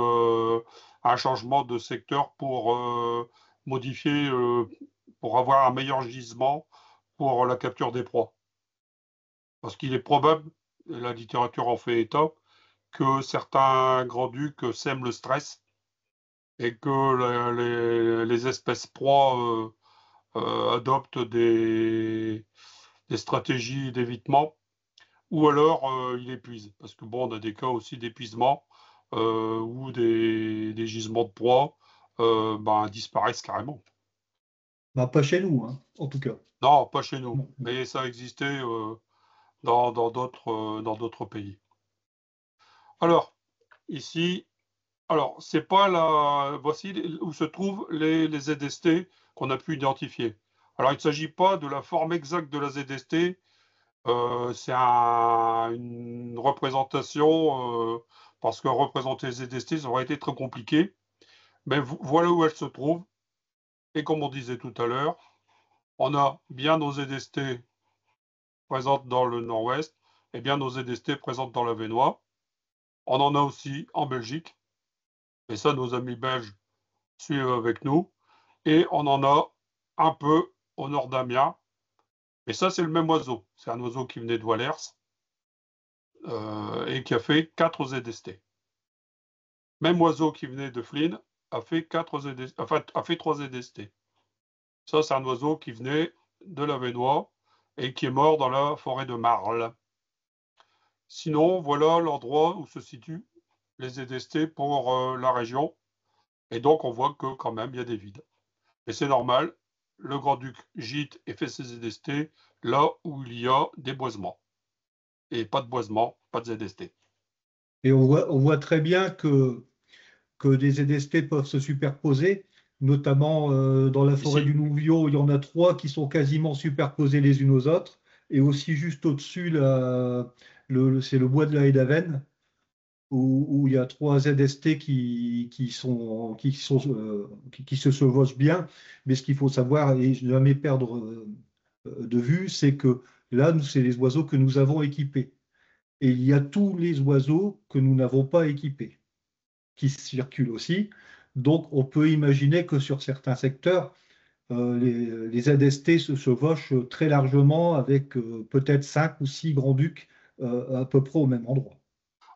un changement de secteur pour modifier, pour avoir un meilleur gisement pour la capture des proies. Parce qu'il est probable, et la littérature en fait état, que certains grands-ducs sèment le stress et que les espèces proies adoptent des stratégies d'évitement ou alors il épuise. Parce que bon, on a des cas aussi d'épuisement où des gisements de proies disparaissent carrément. Bah, pas chez nous, hein, en tout cas. Non, pas chez nous, Non. mais ça existait dans d'autres pays. Alors, ici, c'est pas la. Voici où se trouvent les ZST qu'on a pu identifier. Alors, il ne s'agit pas de la forme exacte de la ZST, c'est une représentation, parce que représenter les ZST, ça aurait été très compliqué. Mais voilà où elle se trouve. Et comme on disait tout à l'heure, on a bien nos ZST présentes dans le nord-ouest et bien nos ZST présentes dans l'Avesnois. On en a aussi en Belgique. Et ça, nos amis belges suivent avec nous. Et on en a un peu au nord d'Amiens. Mais ça, c'est le même oiseau. C'est un oiseau qui venait de Wallers et qui a fait 4 ZST. Même oiseau qui venait de Flins a fait 3 ZST. Ça, c'est un oiseau qui venait de l'Avesnois et qui est mort dans la forêt de Marle. Sinon, voilà l'endroit où se situent les ZST pour la région. Et donc, on voit que quand même, il y a des vides. Et c'est normal, le grand-duc gîte et fait ses ZST là où il y a des boisements. Et pas de boisement, pas de ZST. Et on voit très bien que des ZST peuvent se superposer, notamment dans la forêt Ici. du Nouvio, il y en a 3 qui sont quasiment superposées les unes aux autres, et aussi juste au-dessus, c'est le bois de la haie d'Avenne, où il y a 3 ZST qui se chevauchent bien, mais ce qu'il faut savoir et jamais perdre de vue, c'est que là, c'est les oiseaux que nous avons équipés. Et il y a tous les oiseaux que nous n'avons pas équipés qui circulent aussi. Donc, on peut imaginer que sur certains secteurs, les ZST se chevauchent très largement avec peut-être 5 ou 6 grands-ducs à peu près au même endroit.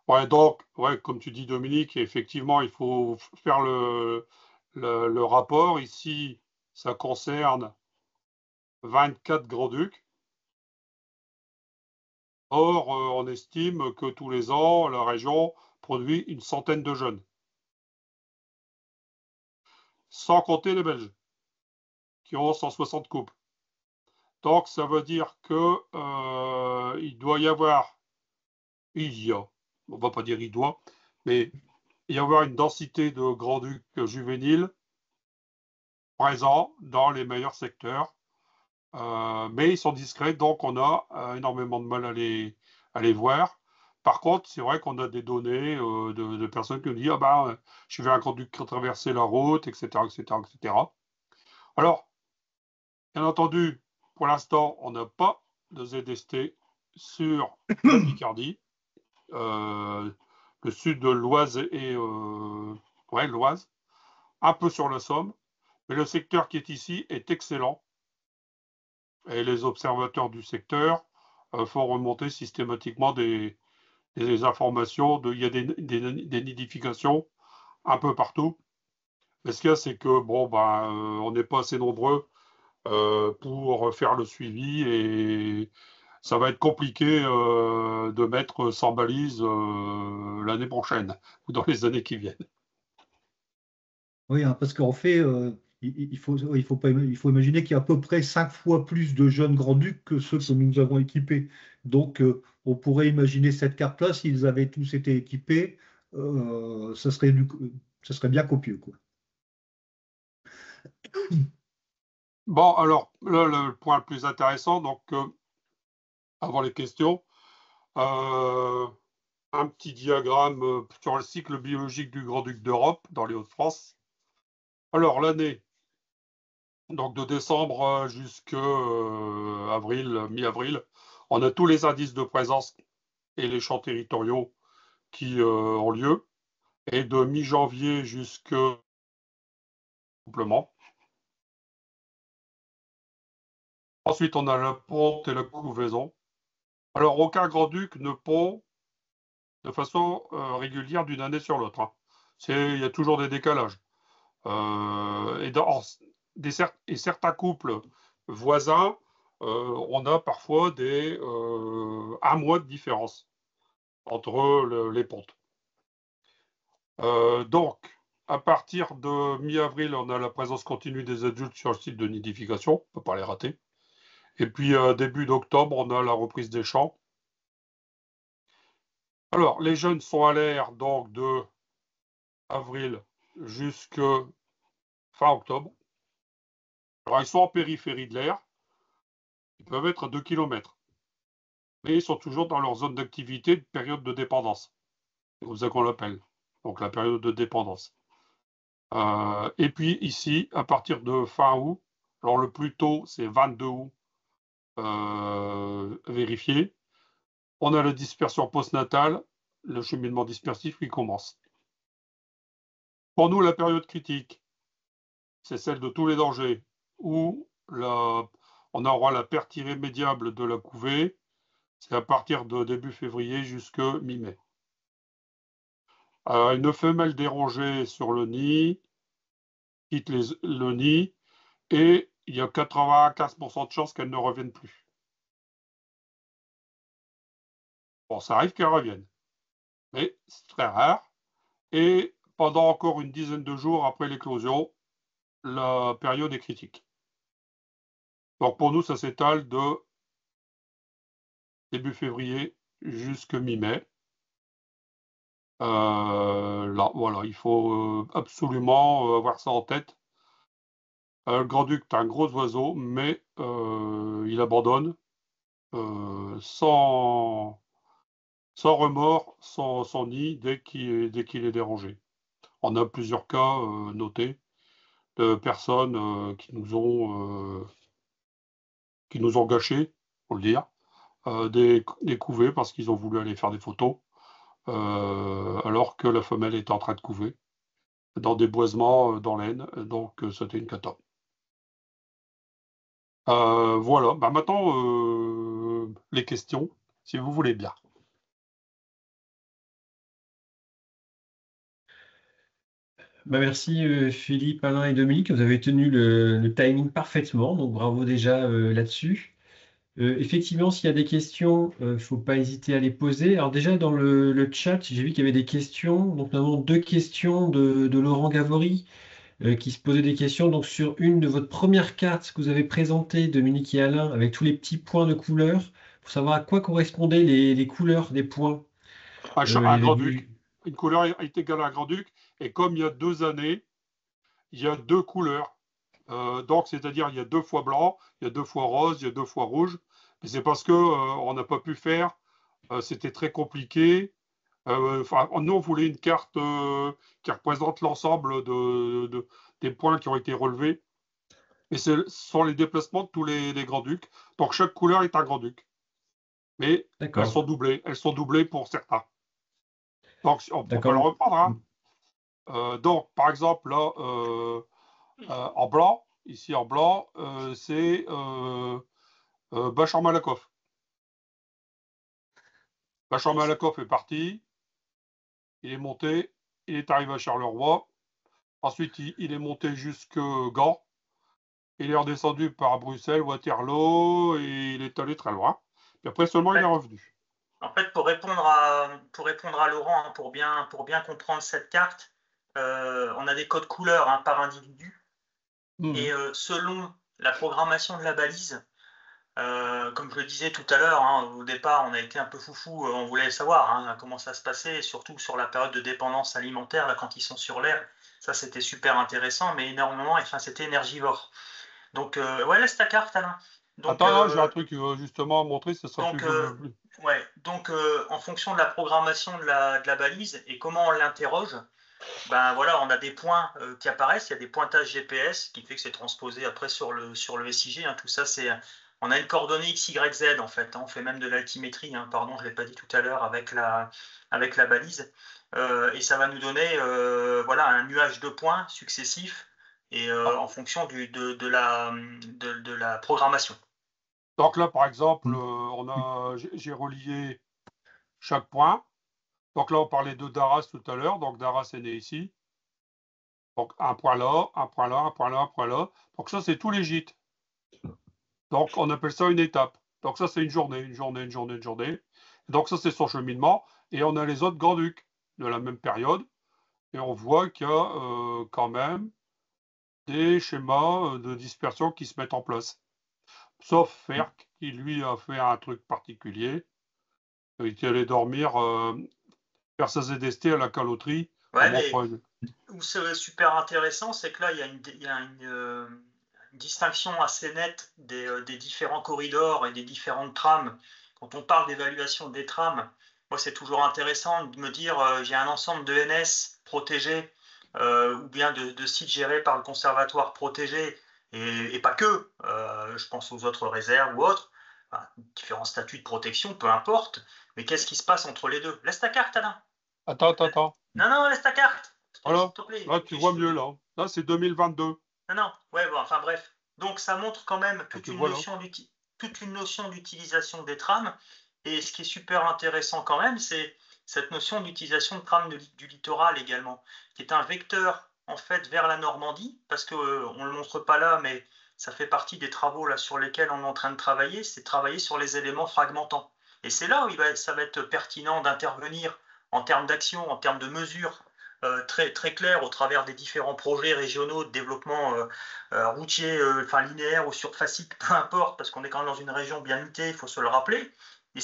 Ouais, donc, ouais, comme tu dis, Dominique, effectivement, il faut faire le rapport. Ici, ça concerne 24 grands-ducs. Or, on estime que tous les ans, la région produit une centaine de jeunes. Sans compter les Belges, qui ont 160 couples. Donc, ça veut dire que il doit y avoir, on va pas dire il doit, mais y avoir une densité de grands-ducs juvéniles présents dans les meilleurs secteurs. Mais ils sont discrets, donc on a énormément de mal à les voir. Par contre, c'est vrai qu'on a des données de personnes qui nous disent je vais un grand-duc traverser la route, etc., etc., etc. Alors, bien entendu, pour l'instant, on n'a pas de ZST sur la Picardie, le sud de l'Oise et l'Oise, un peu sur la Somme, mais le secteur qui est ici est excellent. Et les observateurs du secteur font remonter systématiquement des informations. Il y a des nidifications un peu partout. Mais ce qu'il y a, c'est que on n'est pas assez nombreux pour faire le suivi et ça va être compliqué de mettre 100 balises l'année prochaine ou dans les années qui viennent. Oui, hein, parce qu'en fait, il faut imaginer qu'il y a à peu près 5 fois plus de jeunes grands-ducs que ceux que nous avons équipés. Donc, on pourrait imaginer cette carte-là, s'ils avaient tous été équipés, ça serait bien copieux, quoi. Bon, alors, là, le point le plus intéressant, donc, avant les questions, un petit diagramme sur le cycle biologique du Grand-Duc d'Europe dans les Hauts-de-France. Alors, l'année, donc de décembre jusqu'à mi-avril, on a tous les indices de présence et les champs territoriaux qui ont lieu. Et de mi-janvier jusqu'au complément. Ensuite, on a la ponte et la couvaison. Alors, aucun grand-duc ne pond de façon régulière d'une année sur l'autre. Hein. Il y a toujours des décalages. Et certains couples voisins, on a parfois un mois de différence entre les pontes. Donc, à partir de mi-avril, on a la présence continue des adultes sur le site de nidification, on ne peut pas les rater. Et puis, début d'octobre, on a la reprise des champs. Alors, les jeunes sont à l'air donc de avril jusqu'à fin octobre. Alors, ils sont en périphérie de l'air. Ils peuvent être à 2 km. Mais ils sont toujours dans leur zone d'activité de période de dépendance. C'est comme ça qu'on l'appelle. Donc, la période de dépendance. Et puis, ici, à partir de fin août, alors le plus tôt, c'est 22 août, vérifié. On a la dispersion postnatale, le cheminement dispersif qui commence. Pour nous, la période critique, c'est celle de tous les dangers, où on aura la perte irrémédiable de la couvée, c'est à partir de début février jusqu'à mi-mai. Une femelle dérangée sur le nid quitte le nid et il y a 95% de chances qu'elle ne revienne plus. Bon, ça arrive qu'elle revienne, mais c'est très rare. Et pendant encore une dizaine de jours après l'éclosion, la période est critique. Donc pour nous, ça s'étale de début février jusqu'à mi-mai. Là, voilà, il faut absolument avoir ça en tête. Le grand-duc est un gros oiseau, mais il abandonne sans remords son nid dès qu'il est dérangé. On a plusieurs cas notés de personnes qui nous ont gâché, faut le dire, des couvées parce qu'ils ont voulu aller faire des photos, alors que la femelle était en train de couver dans des boisements dans l'Aisne, donc c'était une cata. Voilà, bah, maintenant les questions, si vous voulez bien. Bah, merci Philippe, Alain et Dominique, vous avez tenu le timing parfaitement, donc bravo déjà là-dessus. Effectivement, s'il y a des questions, il ne faut pas hésiter à les poser. Alors déjà dans le chat, j'ai vu qu'il y avait des questions, donc nous avons 2 questions de Laurent Gavory qui se posait des questions donc sur une de votre première carte que vous avez présentée, Dominique et Alain, avec tous les petits points de couleur, pour savoir à quoi correspondaient les couleurs des points. Il y Un avait grand-duc, une couleur est égale à un grand-duc, et comme il y a 2 années, il y a 2 couleurs. Donc, c'est-à-dire, il y a 2 fois blanc, il y a 2 fois rose, il y a 2 fois rouge. Mais c'est parce que on n'a pas pu faire, c'était très compliqué. Nous, on voulait une carte qui représente l'ensemble des points qui ont été relevés. Et ce sont les déplacements de tous les grands-ducs. Donc, chaque couleur est un grand-duc. Mais elles sont doublées. Elles sont doublées pour certains. Donc, on peut le reprendre. Hein. Donc, par exemple, là, en blanc, ici en blanc, c'est Bachar Malakoff. Bachar Malakoff est parti, il est monté, il est arrivé à Charleroi. Ensuite, il est monté jusqu'à Gand. Il est redescendu par Bruxelles, Waterloo, et il est allé très loin. Puis après seulement, il est revenu. En fait, pour répondre à Laurent, hein, pour bien comprendre cette carte, on a des codes couleurs hein, par individu. Et selon la programmation de la balise, comme je le disais tout à l'heure, hein, au départ, on a été un peu foufou, on voulait savoir hein, comment ça se passait, surtout sur la période de dépendance alimentaire, là, quand ils sont sur l'air. Ça, c'était super intéressant, mais énormément, enfin, c'était énergivore. Donc, ouais, laisse ta carte, Alain. Donc, Attends, j'ai un truc justement à montrer, ça sera donc, plus joli. ouais, donc en fonction de la programmation de la balise et comment on l'interroge, ben voilà, on a des points qui apparaissent, il y a des pointages GPS qui fait que c'est transposé après sur le SIG, hein, tout ça on a une coordonnée X, Y, Z en fait, hein, on fait même de l'altimétrie, hein, pardon, je ne l'ai pas dit tout à l'heure avec la balise, et ça va nous donner voilà, un nuage de points successifs et en fonction de la programmation. Donc là, par exemple, j'ai relié chaque point. Donc là, on parlait de Daras tout à l'heure. Donc Daras est né ici. Donc un point là, un point là, un point là, un point là. Donc ça, c'est tous les gîtes. Donc on appelle ça une étape. Donc ça, c'est une journée, une journée, une journée, une journée. Donc ça, c'est son cheminement. Et on a les autres grands-ducs de la même période. Et on voit qu'il y a quand même des schémas de dispersion qui se mettent en place. Sauf Ferk, qui lui a fait un truc particulier. Il est allé dormir, faire sa ZST à la caloterie à Ouais, mais Montreuil. où c'est super intéressant, c'est que là, il y a une distinction assez nette des différents corridors et des différentes trames. Quand on parle d'évaluation des trames, moi, c'est toujours intéressant de me dire j'ai un ensemble de NS protégés ou bien de sites gérés par le conservatoire protégé et pas que. Je pense aux autres réserves ou autres. Enfin, différents statuts de protection, peu importe. Mais qu'est-ce qui se passe entre les deux? Laisse ta carte, Alain. Attends. Non, non, laisse ta carte. S'il Voilà. te plaît. Là, tu vois mieux, là. Là, c'est 2022. Non, non, ouais, bon, enfin bref. Donc ça montre quand même Donc voilà. toute une notion d'utilisation des trames. Et ce qui est super intéressant quand même, c'est cette notion d'utilisation de trames du littoral également, qui est un vecteur en fait vers la Normandie, parce qu'on ne le montre pas là, mais ça fait partie des travaux là, sur lesquels on est en train de travailler, c'est travailler sur les éléments fragmentants. Et c'est là où ça va être pertinent d'intervenir en termes d'action, en termes de mesures très, très clair au travers des différents projets régionaux de développement routier, enfin linéaire ou surfacique, peu importe, parce qu'on est quand même dans une région bien limitée, il faut se le rappeler. Et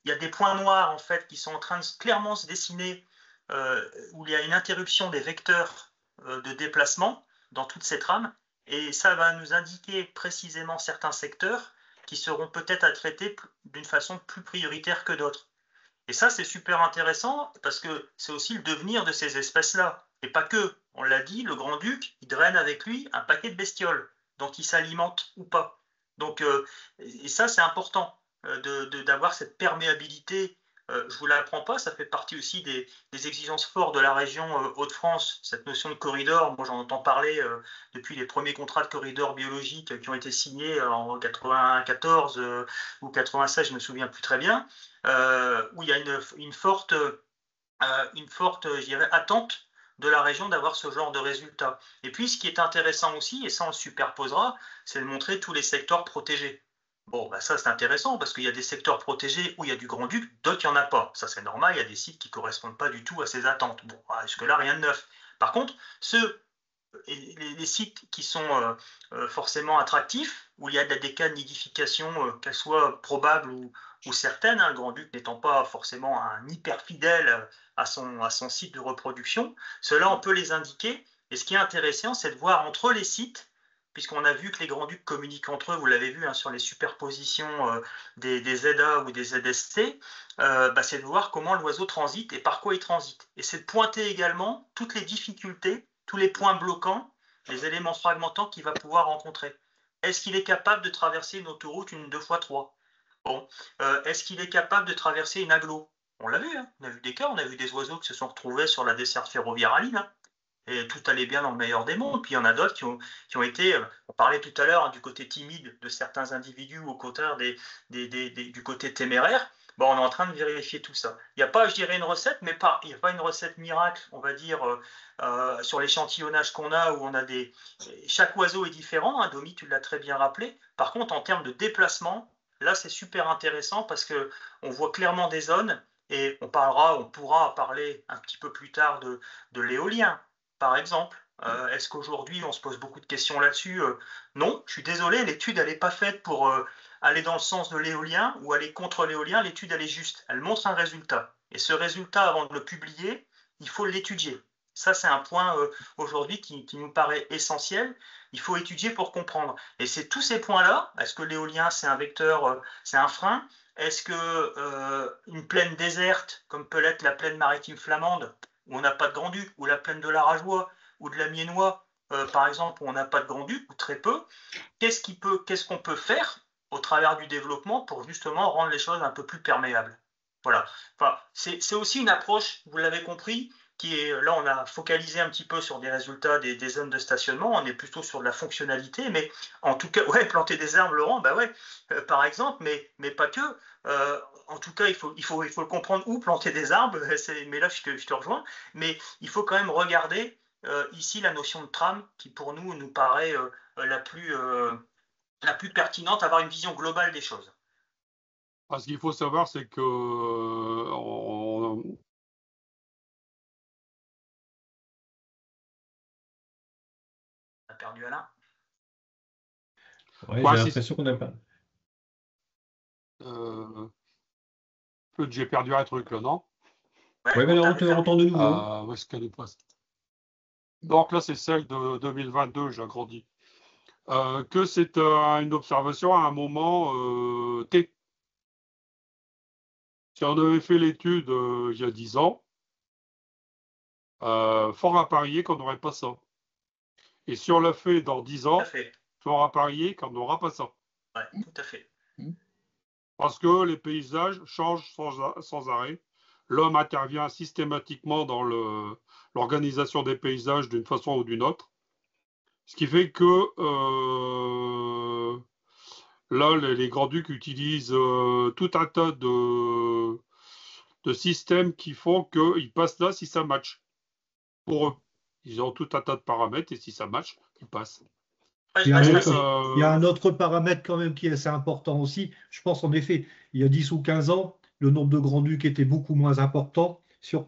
il y a des points noirs en fait qui sont en train de clairement se dessiner où il y a une interruption des vecteurs de déplacement dans toutes ces trames. Et ça va nous indiquer précisément certains secteurs qui seront peut-être à traiter d'une façon plus prioritaire que d'autres. Et ça, c'est super intéressant parce que c'est aussi le devenir de ces espèces-là. Et pas que. On l'a dit, le grand-duc, il draine avec lui un paquet de bestioles dont il s'alimente ou pas. Donc, et ça, c'est important d'avoir cette perméabilité. Je ne vous l'apprends pas, ça fait partie aussi des exigences fortes de la région Hauts-de-France, cette notion de corridor. Moi, j'en entends parler depuis les premiers contrats de corridor biologique qui ont été signés en 94 ou 96, je ne me souviens plus très bien. Où il y a une forte, je dirais, attente de la région d'avoir ce genre de résultats. Et puis, ce qui est intéressant aussi, et ça on le superposera, c'est de montrer tous les secteurs protégés. Bon, bah ça c'est intéressant parce qu'il y a des secteurs protégés où il y a du grand-duc, d'autres il n'y en a pas. Ça c'est normal, il y a des sites qui ne correspondent pas du tout à ces attentes. Bon, jusque-là, rien de neuf. Par contre, les sites qui sont forcément attractifs, où il y a des cas de nidification, qu'elles soient probables ou certaines, hein, le grand-duc n'étant pas forcément un hyper fidèle à son site de reproduction, cela on peut les indiquer. Et ce qui est intéressant, c'est de voir entre les sites, puisqu'on a vu que les grands-ducs communiquent entre eux, vous l'avez vu hein, sur les superpositions des ZA ou des ZST, c'est de voir comment l'oiseau transite et par quoi il transite. Et c'est de pointer également toutes les difficultés, tous les points bloquants, les éléments fragmentants qu'il va pouvoir rencontrer. Est-ce qu'il est capable de traverser une autoroute une 2x3? Bon. Est-ce qu'il est capable de traverser une agglo? On l'a vu, hein. On a vu des cas, on a vu des oiseaux qui se sont retrouvés sur la desserte ferroviaire à Lille, hein. Et tout allait bien dans le meilleur des mondes. Puis il y en a d'autres qui ont été, on parlait tout à l'heure hein, du côté timide de certains individus, au contraire du côté téméraire. Bon, on est en train de vérifier tout ça. Il n'y a pas, je dirais, une recette, mais il n'y a pas une recette miracle, on va dire, sur l'échantillonnage qu'on a, où on a chaque oiseau est différent, hein, Domi, tu l'as très bien rappelé. Par contre, en termes de déplacement, là, c'est super intéressant parce qu'on voit clairement des zones et on pourra parler un petit peu plus tard de l'éolien, par exemple. Est-ce qu'aujourd'hui, on se pose beaucoup de questions là-dessus? Non, je suis désolé, l'étude, elle n'est pas faite pour aller dans le sens de l'éolien ou aller contre l'éolien. L'étude, elle est juste. Elle montre un résultat. Et ce résultat, avant de le publier, il faut l'étudier. Ça, c'est un point aujourd'hui qui nous paraît essentiel. Il faut étudier pour comprendre. Et c'est tous ces points-là. Est-ce que l'éolien, c'est un vecteur, c'est un frein? Est-ce que une plaine déserte, comme peut l'être la plaine maritime flamande, où on n'a pas de grand-duc, ou la plaine de l'Arageois, ou de la Miennois, par exemple, où on n'a pas de grand-duc, ou très peu, qu'est-ce qu'on peut faire au travers du développement pour justement rendre les choses un peu plus perméables? Voilà. Enfin, c'est aussi une approche, vous l'avez compris, qui est, là on a focalisé un petit peu sur des résultats des zones de stationnement, on est plutôt sur de la fonctionnalité, mais en tout cas, ouais, planter des arbres, Laurent, bah ouais, par exemple, mais pas que. En tout cas, il faut le comprendre où planter des arbres, mais là je te rejoins, mais il faut quand même regarder ici la notion de tram qui pour nous paraît la plus pertinente, avoir une vision globale des choses. Ce qu'il faut savoir, c'est que on a perdu Alain. Ouais, j'ai l'impression qu'on n'a pas. J'ai perdu un truc là, non? Ouais, mais là on te entend de nouveau. Où est-ce qu'elle est passée? Donc là, c'est celle de 2022, j'ai agrandi. Que c'est une observation à un moment T. Si on avait fait l'étude il y a 10 ans, fort à parier qu'on n'aurait pas ça. Et si on l'a fait dans 10 ans, fort à parier qu'on n'aura pas ça. Ouais, tout à fait. Parce que les paysages changent sans arrêt. L'homme intervient systématiquement dans l'organisation des paysages d'une façon ou d'une autre. Ce qui fait que là, les grands-ducs utilisent tout un tas de systèmes qui font qu'ils passent là si ça match. Pour eux, ils ont tout un tas de paramètres et si ça match, ils passent. Il y a un autre paramètre quand même qui est assez important aussi. Je pense en effet, il y a 10 ou 15 ans, le nombre de grands-ducs était beaucoup moins important.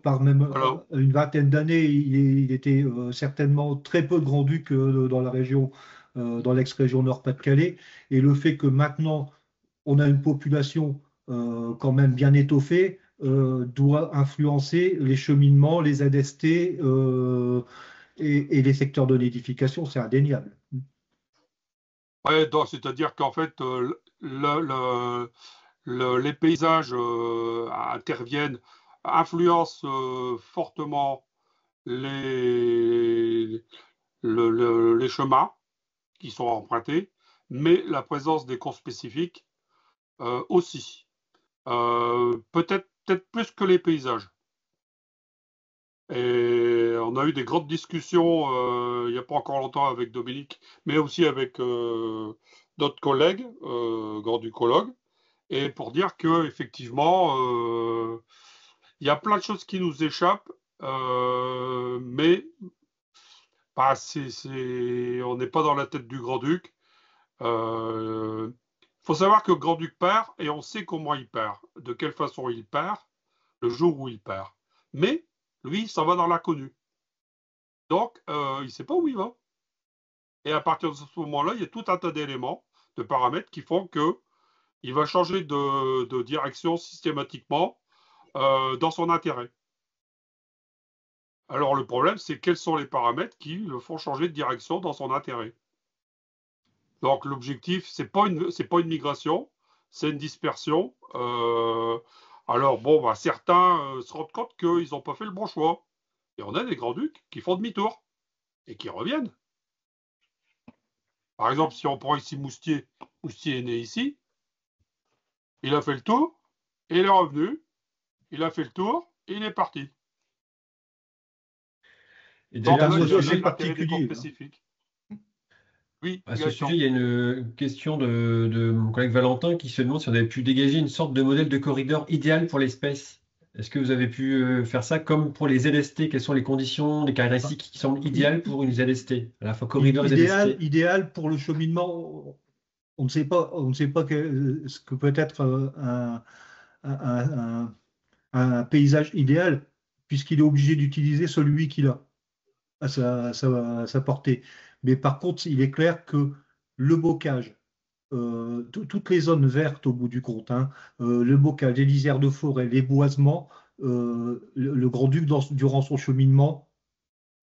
Par même une vingtaine d'années, il était certainement très peu de grands-ducs dans la région, dans l'ex-région Nord-Pas-de-Calais. Et le fait que maintenant, on a une population quand même bien étoffée, doit influencer les cheminements, les ZST et les secteurs de l'édification, c'est indéniable. Ouais, c'est-à-dire qu'en fait, les paysages interviennent, influencent fortement les chemins qui sont empruntés, mais la présence des cours spécifiques aussi. Peut-être plus que les paysages. Et on a eu des grandes discussions il n'y a pas encore longtemps avec Dominique, mais aussi avec d'autres collègues, granducologues, et pour dire que effectivement, il y a plein de choses qui nous échappent, mais bah, on n'est pas dans la tête du grand-duc. Il faut savoir que le grand-duc perd, et on sait comment il perd, de quelle façon il perd, le jour où il perd. Mais lui, il s'en va dans l'inconnu. Donc, il ne sait pas où il va. Et à partir de ce moment-là, il y a tout un tas d'éléments, de paramètres qui font qu'il va changer de direction systématiquement dans son intérêt. Alors, le problème, c'est quels sont les paramètres qui le font changer de direction dans son intérêt. Donc, l'objectif, c'est pas une migration, c'est une dispersion. Alors, bon, bah, certains se rendent compte qu'ils n'ont pas fait le bon choix. Et on a des grands-ducs qui font demi-tour et qui reviennent. Par exemple, si on prend ici Moustier, Moustier est né ici, il a fait le tour, et il est revenu, il a fait le tour, et il est parti. Et d'ailleurs, c'est particulier. Oui, à ce sujet, il y a une question de mon collègue Valentin qui se demande si on avait pu dégager une sorte de modèle de corridor idéal pour l'espèce. Est-ce que vous avez pu faire ça comme pour les ZST? Quelles sont les conditions, les caractéristiques qui semblent idéales pour une ZST? À la fois corridor et ZST. Idéal pour le cheminement, on ne sait pas ce que peut être un paysage idéal, puisqu'il est obligé d'utiliser celui qu'il a à sa portée. Mais par contre, il est clair que le bocage, toutes les zones vertes au bout du compte, hein, le bocage, les lisières de forêt, les boisements, le grand-duc, durant son cheminement,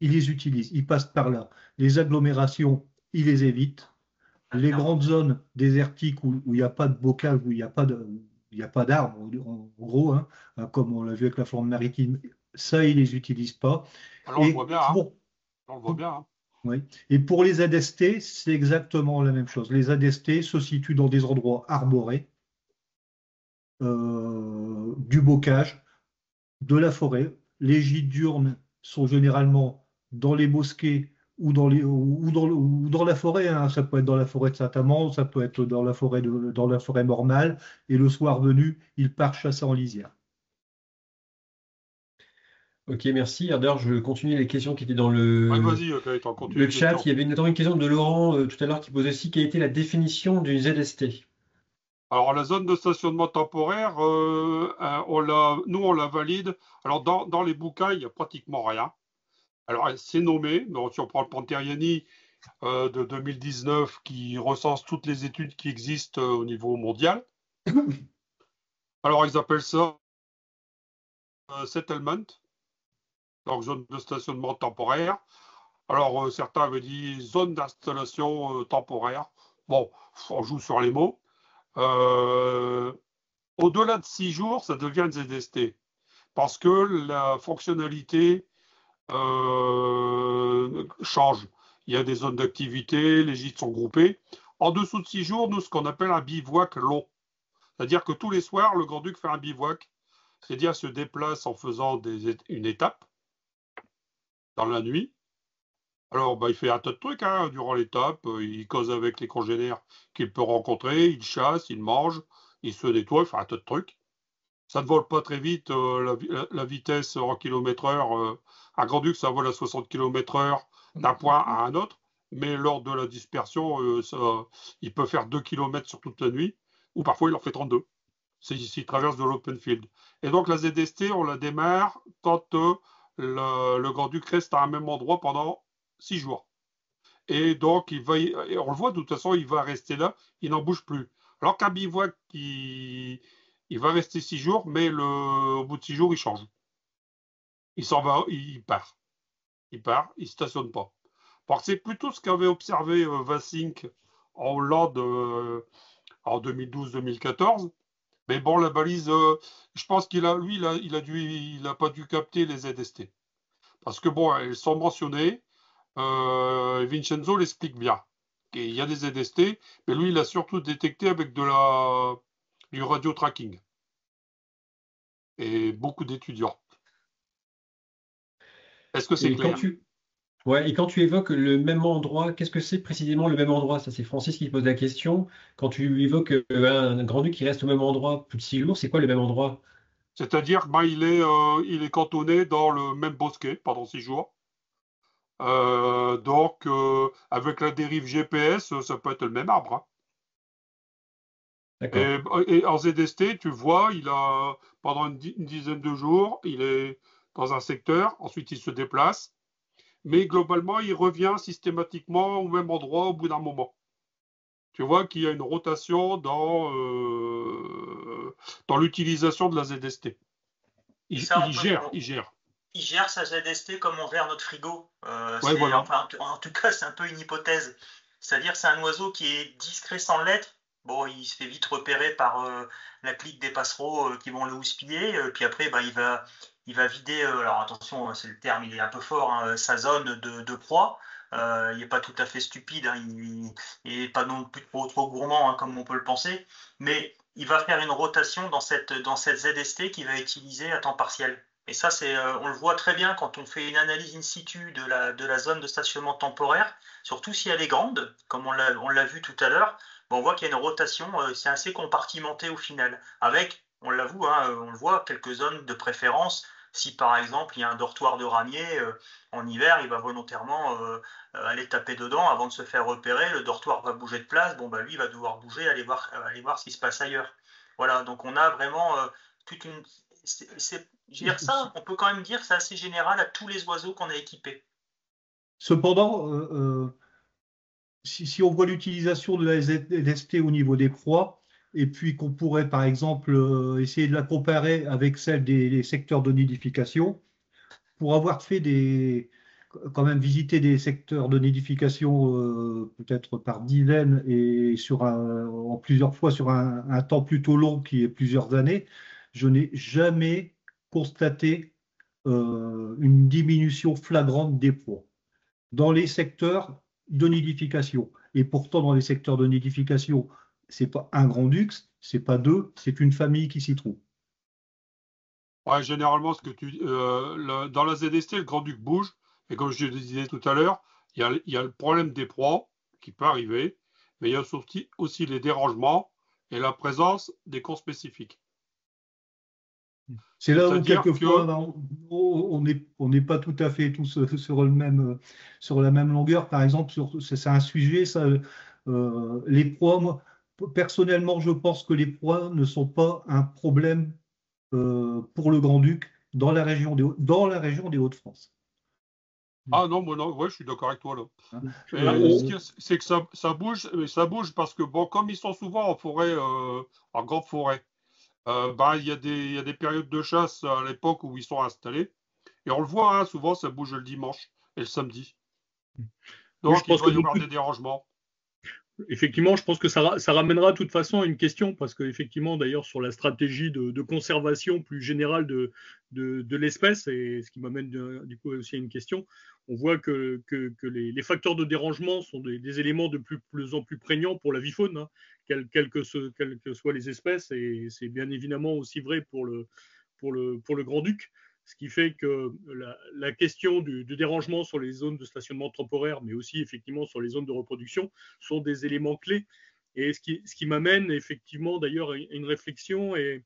il les utilise, il passe par là. Les agglomérations, il les évite. Les grandes zones désertiques où il n'y a pas de bocage, où il n'y a pas d'arbres, en gros, hein, comme on l'a vu avec la forme maritime, ça, il les utilise pas. Alors, on le voit Et bien, hein. pour, On le voit bien, hein. oui. Et pour les ZST, c'est exactement la même chose. Les ZST se situent dans des endroits arborés, du bocage, de la forêt. Les gîtes diurnes sont généralement dans les bosquets ou dans la forêt, hein. Ça peut être dans la forêt de Saint-Amand, ça peut être dans la forêt Mormale. Et le soir venu, ils partent chasser en lisière. Ok, merci. Alors, d'ailleurs, je continue les questions qui étaient dans Ouais, vas-y, Gaëtan, continue le les chat. questions. Il y avait notamment une question de Laurent tout à l'heure qui posait aussi quelle était la définition d'une ZST. Alors, la zone de stationnement temporaire, nous, on la valide. Alors, dans les bouquins, il n'y a pratiquement rien. Alors, c'est nommé. Donc, si on prend le Panteriani de 2019, qui recense toutes les études qui existent au niveau mondial. Alors, ils appellent ça settlement, donc zone de stationnement temporaire. Alors, certains avaient dit zone d'installation temporaire. Bon, on joue sur les mots. Euh, Au-delà de 6 jours, ça devient une ZST. Parce que la fonctionnalité change. Il y a des zones d'activité, les gîtes sont groupés. En dessous de 6 jours, nous, ce qu'on appelle un bivouac long. C'est-à-dire que tous les soirs, le Grand-Duc fait un bivouac. C'est-à-dire se déplace en faisant une étape dans la nuit. Alors, bah, il fait un tas de trucs hein, durant l'étape. Il cause avec les congénères qu'il peut rencontrer, il chasse, il mange, il se nettoie, il fait un tas de trucs. Ça ne vole pas très vite, la vitesse en km/h. Un Grand-Duc, ça vole à 60 km/h d'un point à un autre. Mais lors de la dispersion, il peut faire 2 km sur toute la nuit, ou parfois il en fait 32. S'il traverse de l'open field. Et donc la ZST, on la démarre quand le Grand-Duc reste à un même endroit pendant 6 jours. Et donc, et on le voit, de toute façon, il va rester là, il n'en bouge plus. Alors qu'un bivouac, il va rester 6 jours, mais au bout de 6 jours, il change. Il s'en va, il part. Il part, il ne stationne pas. Parce que c'est plutôt ce qu'avait observé Vassink en Hollande en 2012-2014. Mais bon, la balise, je pense qu'il a, lui, il a pas dû capter les ZST. Parce que bon, elles sont mentionnées. Vincenzo l'explique bien. Et il y a des ZST, mais lui, il a surtout détecté avec du radio tracking. Et beaucoup d'étudiants. Est-ce que c'est Et quand clair? tu, ouais, et quand tu évoques le même endroit, qu'est-ce que c'est précisément le même endroit? Ça, c'est Francis qui pose la question. Quand tu évoques un grand-duc qui reste au même endroit plus de 6 jours, c'est quoi le même endroit? C'est-à-dire ben, il est cantonné dans le même bosquet pendant 6 jours. Donc, avec la dérive GPS, ça peut être le même arbre. Hein. D'accord. Et en ZST, tu vois, pendant une dizaine de jours, il est dans un secteur, ensuite il se déplace, mais globalement, il revient systématiquement au même endroit au bout d'un moment. Tu vois qu'il y a une rotation dans l'utilisation de la ZST. Et ça, Il gère, il gère. il gère sa ZST comme on gère notre frigo. Ouais, voilà. Enfin, en tout cas, c'est un peu une hypothèse. C'est-à-dire, c'est un oiseau qui est discret sans l'être. Bon, il se fait vite repérer par la clique des passereaux qui vont le houspiller. Puis après, bah, il va vider, alors attention, c'est le terme, il est un peu fort, hein, sa zone de proie. Il n'est pas tout à fait stupide, hein, il n'est pas non plus trop gourmand, hein, comme on peut le penser. Mais il va faire une rotation dans cette ZST qu'il va utiliser à temps partiel. Et ça, on le voit très bien quand on fait une analyse in situ de la zone de stationnement temporaire, surtout si elle est grande, comme on l'a vu tout à l'heure, on voit qu'il y a une rotation, c'est assez compartimenté au final, avec, on l'avoue, hein, on le voit, quelques zones de préférence. Si par exemple il y a un dortoir de ramier, en hiver, il va volontairement aller taper dedans avant de se faire repérer, le dortoir va bouger de place, bon bah lui il va devoir bouger, aller voir ce qui se passe ailleurs. Voilà, donc on a vraiment toute une... je veux dire ça, on peut quand même dire que c'est assez général à tous les oiseaux qu'on a équipés. Cependant, si on voit l'utilisation de la ZST au niveau des proies, et puis qu'on pourrait par exemple essayer de la comparer avec celle des secteurs de nidification, pour avoir fait quand même visité des secteurs de nidification peut-être par dizaines et en plusieurs fois sur un temps plutôt long qui est plusieurs années. Je n'ai jamais constaté une diminution flagrante des proies dans les secteurs de nidification. Et pourtant, dans les secteurs de nidification, c'est pas un grand-duc, c'est pas deux, c'est une famille qui s'y trouve. Ouais, généralement, dans la ZST, le Grand-Duc bouge. Et comme je le disais tout à l'heure, il y a le problème des proies qui peut arriver, mais il y a aussi les dérangements et la présence des cons spécifiques. C'est là où C'est-à-dire quelquefois que on n'est pas tout à fait tous sur la même longueur. Par exemple, c'est un sujet, ça, les proies. Moi, personnellement, je pense que les proies ne sont pas un problème pour le Grand-Duc dans la région des Hauts-de-France. ah non, moi non, ouais, je suis d'accord avec toi là. Hein. Mais ce qu'il y a, c'est que ça bouge, mais ça bouge parce que bon, comme ils sont souvent en forêt, en grande forêt, il y a des périodes de chasse à l'époque où ils sont installés. Et on le voit, hein, souvent ça bouge le dimanche et le samedi. Oui, je Donc il pense que doit y avoir beaucoup, des dérangements. effectivement, je pense que ça ramènera de toute façon à une question, parce qu'effectivement, d'ailleurs, sur la stratégie de conservation plus générale de l'espèce, et ce qui m'amène du coup aussi à une question, on voit que les facteurs de dérangement sont des éléments de plus en plus prégnants pour la vie faune, hein, quelles que soient les espèces, et c'est bien évidemment aussi vrai pour le grand-duc. Ce qui fait que la question du dérangement sur les zones de stationnement temporaire, mais aussi effectivement sur les zones de reproduction, sont des éléments clés. Et ce qui m'amène effectivement d'ailleurs à une réflexion et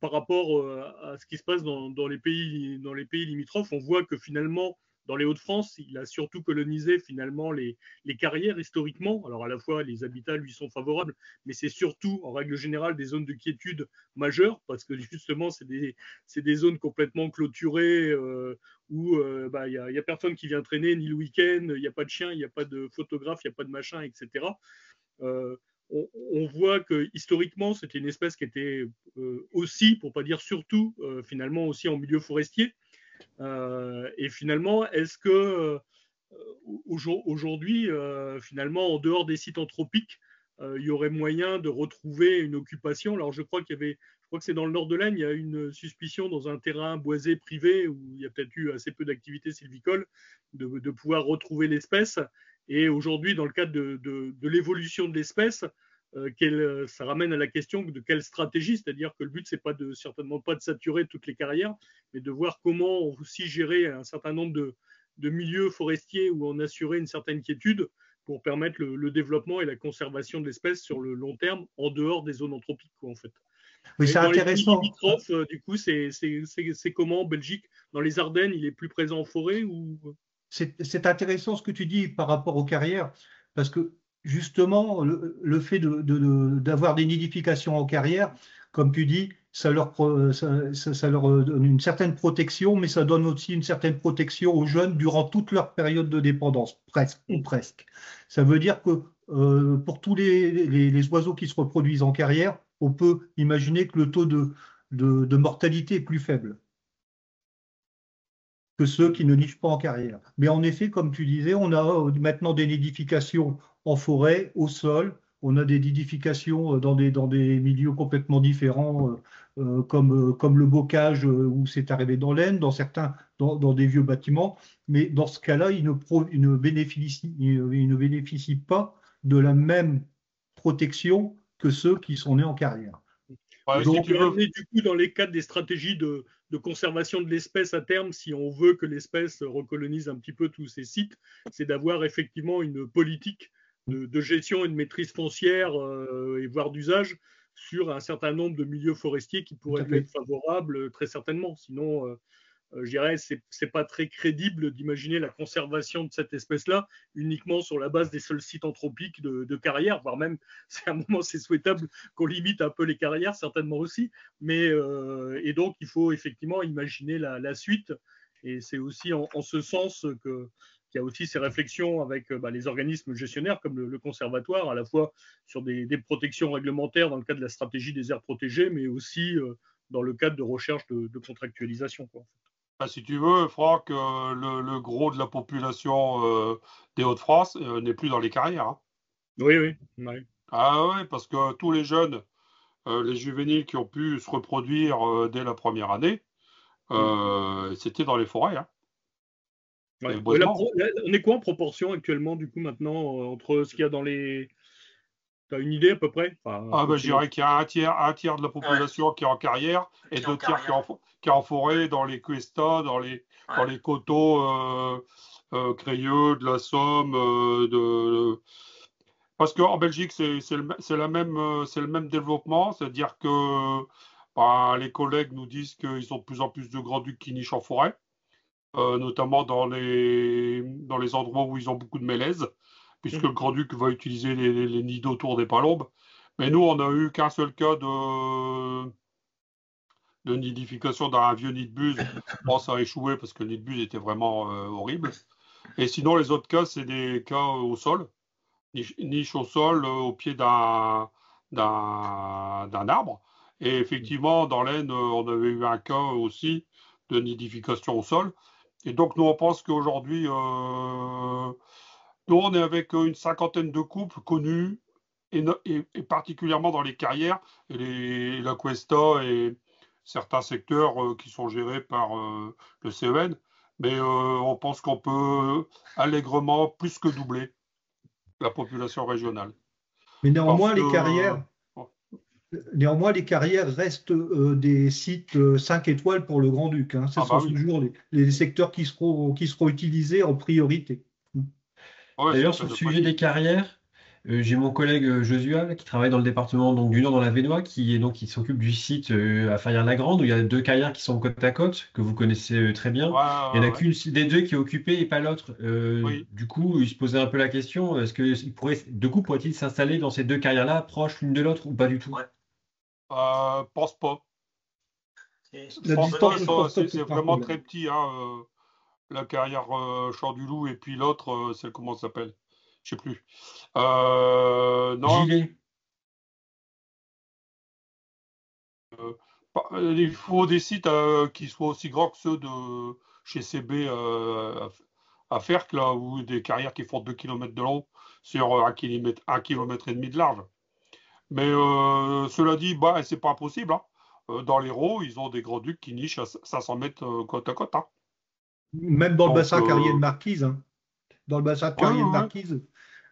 par rapport à ce qui se passe dans les pays limitrophes, on voit que finalement dans les Hauts-de-France, il a surtout colonisé finalement les carrières historiquement. Alors à la fois les habitats lui sont favorables, mais c'est surtout en règle générale des zones de quiétude majeures, parce que justement c'est des zones complètement clôturées où il y a personne qui vient traîner ni le week-end, il n'y a pas de chien, il n'y a pas de photographe, il n'y a pas de machin, etc. Euh, on voit que historiquement, c'était une espèce qui était aussi, pour pas dire surtout, finalement aussi en milieu forestier. Et finalement, est-ce que aujourd'hui, finalement, en dehors des sites anthropiques, il y aurait moyen de retrouver une occupation? Alors, je crois que c'est dans le nord de l'Aisne, il y a une suspicion dans un terrain boisé privé où il y a peut-être eu assez peu d'activité sylvicole de pouvoir retrouver l'espèce. Et aujourd'hui, dans le cadre de l'évolution de l'espèce, ça ramène à la question de quelle stratégie, c'est-à-dire que le but, c'est certainement pas de saturer toutes les carrières, mais de voir comment aussi gérer un certain nombre de milieux forestiers où on assurait une certaine quiétude pour permettre le développement et la conservation de l'espèce sur le long terme en dehors des zones anthropiques, quoi, en fait. Oui, c'est dans les pays intéressant. limitrophes, du coup, c'est comment en Belgique? Dans les Ardennes, il est plus présent en forêt ou... C'est intéressant ce que tu dis par rapport aux carrières, parce que justement, le fait d'avoir des nidifications en carrière, comme tu dis, ça leur donne une certaine protection, mais ça donne aussi une certaine protection aux jeunes durant toute leur période de dépendance, presque ou presque. Ça veut dire que pour tous les oiseaux qui se reproduisent en carrière, on peut imaginer que le taux de mortalité est plus faible que ceux qui ne nident pas en carrière. Mais en effet, comme tu disais, on a maintenant des nidifications en forêt, au sol, on a des nidifications dans des milieux complètement différents, comme le bocage où c'est arrivé dans l'Aisne, dans certains, dans des vieux bâtiments. Mais dans ce cas-là, ils ne bénéficient pas de la même protection que ceux qui sont nés en carrière. Ouais, Ce si qui tu peut veux, amener du coup dans les cadres des stratégies de conservation de l'espèce à terme, si on veut que l'espèce recolonise un petit peu tous ces sites, c'est d'avoir effectivement une politique de gestion et de maîtrise foncière et voire d'usage sur un certain nombre de milieux forestiers qui Tout pourraient à lui fait. être favorables très certainement. Sinon, je dirais, c'est pas très crédible d'imaginer la conservation de cette espèce-là uniquement sur la base des seuls sites anthropiques de carrière, voire même, à un moment, c'est souhaitable qu'on limite un peu les carrières, certainement aussi. Mais, et donc, il faut effectivement imaginer la suite. Et c'est aussi en ce sens qu'il y a aussi ces réflexions avec les organismes gestionnaires comme le conservatoire, à la fois sur des protections réglementaires dans le cadre de la stratégie des aires protégées, mais aussi dans le cadre de recherche de contractualisation, quoi. Bah, si tu veux, Franck, le gros de la population des Hauts-de-France n'est plus dans les carrières, hein. Oui, oui. Ouais. Ah ouais, parce que tous les jeunes, les juvéniles qui ont pu se reproduire dès la première année, c'était dans les forêts, hein, les Ouais. boisements. On est quoi en proportion actuellement, du coup, maintenant, entre ce qu'il y a dans les. T'as une idée à peu près? Enfin, Ah ben, je approximative. dirais qu'il y a un tiers de la Ouais, population qui est en carrière et qui est en 2 tiers carrière. qui est en forêt, dans les cuestas, dans Ouais. les coteaux crayeux de la Somme. Parce qu'en Belgique, c'est le même développement, c'est-à-dire que bah, les collègues nous disent qu'ils ont de plus en plus de grands-ducs qui nichent en forêt, notamment dans les endroits où ils ont beaucoup de mélèzes, puisque le grand-duc va utiliser les nids autour des palombes. Mais nous, on n'a eu qu'un seul cas de nidification dans un vieux nid de buse. Bon, ça a échoué parce que le nid de buse était vraiment horrible. Et sinon, les autres cas, c'est des cas au sol, niche au sol, au pied d'un arbre. Et effectivement, dans l'Aisne, on avait eu un cas aussi de nidification au sol. Et donc, nous, on pense qu'aujourd'hui, nous, on est avec une cinquantaine de couples connus, et particulièrement dans les carrières, la Cuesta et certains secteurs qui sont gérés par le CEN. Mais on pense qu'on peut allègrement plus que doubler la population régionale. Mais Parce que, néanmoins, les carrières restent des sites 5 étoiles pour le Grand-Duc, hein. Ce ah sont bah oui, toujours les secteurs qui seront utilisés en priorité. ouais, c'est le D'ailleurs, cas sur le de sujet préciser. des carrières, j'ai mon collègue Josua là, qui travaille dans le département donc, du Nord, dans la Vénois, qui s'occupe du site à Ferrières-la-Grande, où il y a deux carrières qui sont côte à côte, que vous connaissez très bien. Ouais, Il n'y en ouais, a ouais. qu'une des deux qui est occupée et pas l'autre. Oui. Du coup, il se posait un peu la question, est-ce que pourrait-il s'installer dans ces deux carrières-là, proches l'une de l'autre, ou pas du tout? Ouais. Pense pas. La Pense pas, distance, je pense pas que ce c'est sera un vraiment très problème. petit, hein, la carrière Champ du Loup et puis l'autre, c'est comment ça s'appelle? Je sais plus. Non, Gilet. il faut des sites qui soient aussi grands que ceux de chez CB à Ferc, là, ou des carrières qui font 2 km de long sur 1 km et demi de large. Mais cela dit, bah, c'est pas impossible, hein. Dans l'Hérault, ils ont des grands-ducs qui nichent à 500 mètres côte à côte, hein. Même dans le Donc, bassin carrier de Marquise, hein. Dans le bassin ouais, carrier de ouais, ouais. Marquise,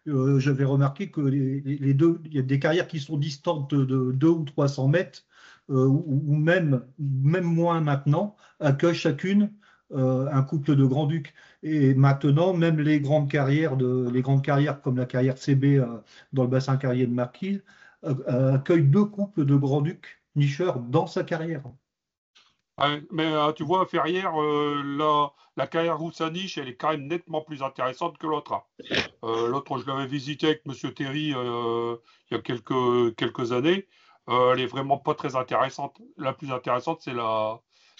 j'avais remarqué que les deux, il y a des carrières qui sont distantes de 200 ou 300 mètres, ou même moins maintenant, accueillent chacune un couple de grands-ducs. Et maintenant, même les grandes carrières comme la carrière CB dans le bassin carrier de Marquise, accueillent deux couples de grands-ducs nicheurs dans sa carrière. Ouais, mais tu vois, Ferrières, la carrière Roussaniche, elle est quand même nettement plus intéressante que l'autre, hein. L'autre, je l'avais visité avec Monsieur Terry il y a quelques années. Elle est vraiment pas très intéressante. La plus intéressante, c'est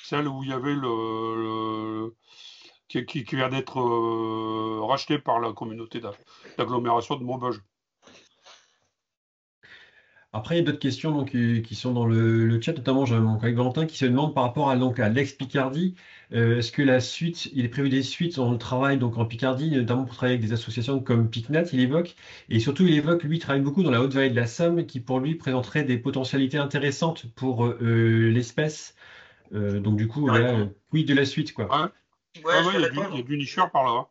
celle où il y avait qui vient d'être racheté par la communauté d'agglomération de Maubeuge. Après, il y a d'autres questions donc, qui sont dans le chat, notamment j'ai mon collègue Valentin qui se demande par rapport à, donc, à l'ex-Picardie, est-ce que la suite, il est prévu des suites dans le travail donc, en Picardie, notamment pour travailler avec des associations comme PICNAT, il évoque, et surtout il évoque, lui, il travaille beaucoup dans la Haute-Vallée de la Somme, qui pour lui présenterait des potentialités intéressantes pour l'espèce. Donc du coup, Je vais voilà, répondre. oui, de la suite, quoi. Ouais, ouais, Ouais, je ouais, vais il y a répondre. du nicheur par là, hein.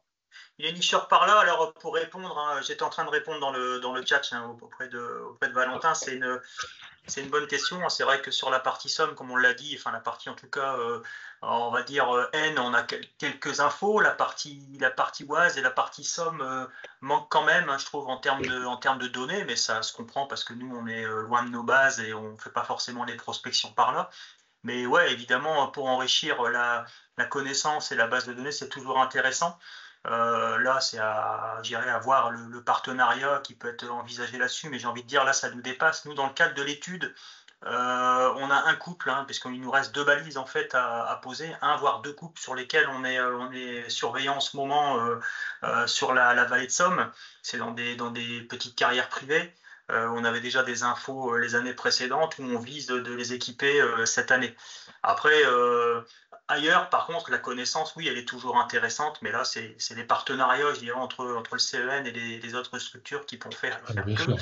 Il y a une nicheur par là. Alors, pour répondre, hein, j'étais en train de répondre dans le chat, hein, auprès de Valentin. C'est une bonne question. C'est vrai que sur la partie Somme, comme on l'a dit, enfin la partie en tout cas, on va dire N, on a quelques infos. La partie Oise et la partie Somme manquent quand même, hein, je trouve, en termes de données, mais ça se comprend parce que nous, on est loin de nos bases et on ne fait pas forcément les prospections par là. Mais ouais, évidemment, pour enrichir la connaissance et la base de données, c'est toujours intéressant. Là, c'est j'irais à voir le partenariat qui peut être envisagé là-dessus, mais j'ai envie de dire, là, ça nous dépasse. Nous, dans le cadre de l'étude, on a un couple, hein, puisqu'il nous reste deux balises en fait à poser, un voire deux couples sur lesquels on est surveillant en ce moment sur la vallée de Somme. C'est dans des petites carrières privées. On avait déjà des infos les années précédentes où on vise de les équiper cette année. Après, Ailleurs, par contre, la connaissance, oui, elle est toujours intéressante, mais là, c'est des partenariats, je dirais, entre le CEN et les autres structures qui pourront faire Bien sûr.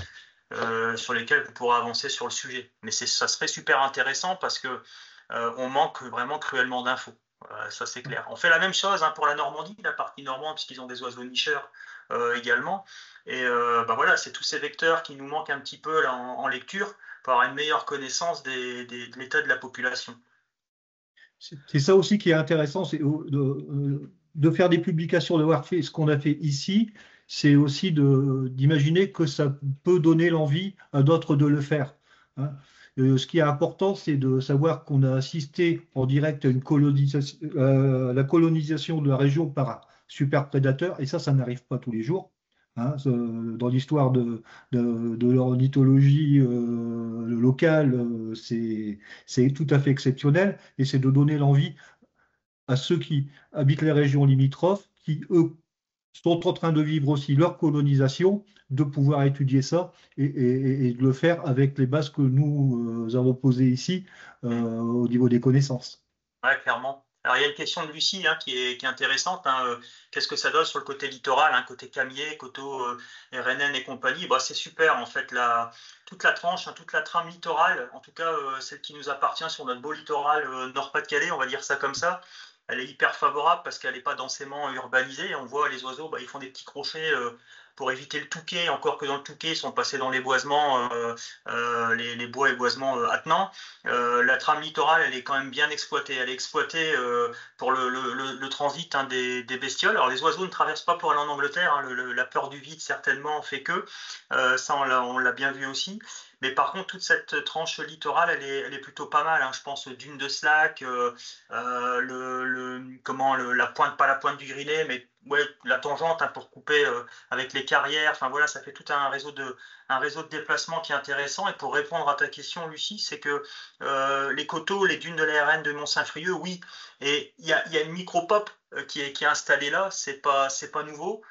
sur lesquelles vous pourrez avancer sur le sujet. Mais ça serait super intéressant parce que on manque vraiment cruellement d'infos. Ça, c'est clair. On fait la même chose pour la Normandie, la partie normande, puisqu'ils ont des oiseaux nicheurs également. Et voilà, c'est tous ces vecteurs qui nous manquent un petit peu là, en lecture pour avoir une meilleure connaissance de l'état de la population. C'est ça aussi qui est intéressant, c'est de faire des publications, d'avoir fait ce qu'on a fait ici, c'est aussi d'imaginer que ça peut donner l'envie à d'autres de le faire. Hein. Ce qui est important, c'est de savoir qu'on a assisté en direct à la colonisation de la région par un super prédateur, et ça n'arrive pas tous les jours. Hein. Dans l'histoire de l'ornithologie locale, c'est tout à fait exceptionnel, et c'est de donner l'envie à ceux qui habitent les régions limitrophes, qui, eux, sont en train de vivre aussi leur colonisation, de pouvoir étudier ça et de le faire avec les bases que nous avons posées ici au niveau des connaissances. Ouais, clairement. Alors, il y a une question de Lucie qui est intéressante. Qu'est-ce que ça donne sur le côté littoral, côté Camier, Coteau, RNN et compagnie? Bah, c'est super, en fait, toute la tranche, toute la trame littorale, en tout cas celle qui nous appartient sur notre beau littoral Nord-Pas-de-Calais, on va dire ça comme ça. Elle est hyper favorable parce qu'elle n'est pas densément urbanisée. On voit les oiseaux, ils font des petits crochets pour éviter le Touquet, encore que dans le Touquet, ils sont passés dans les boisements, les bois et boisements attenants. La trame littorale, elle est quand même bien exploitée. Elle est exploitée pour le transit des bestioles. Alors les oiseaux ne traversent pas pour aller en Angleterre. La peur du vide certainement fait que. Ça, on l'a bien vu aussi. Mais par contre, toute cette tranche littorale, elle est plutôt pas mal. Je pense dune de Slack, la pointe, pas la pointe du Grilet, mais ouais, la tangente pour couper avec les carrières. Enfin voilà, ça fait tout un réseau de déplacement qui est intéressant. Et pour répondre à ta question, Lucie, c'est que les coteaux, les dunes de l'ARN de Mont-Saint-Frieux, oui. Et il y a une micro-pop qui est installée là, c'est pas nouveau.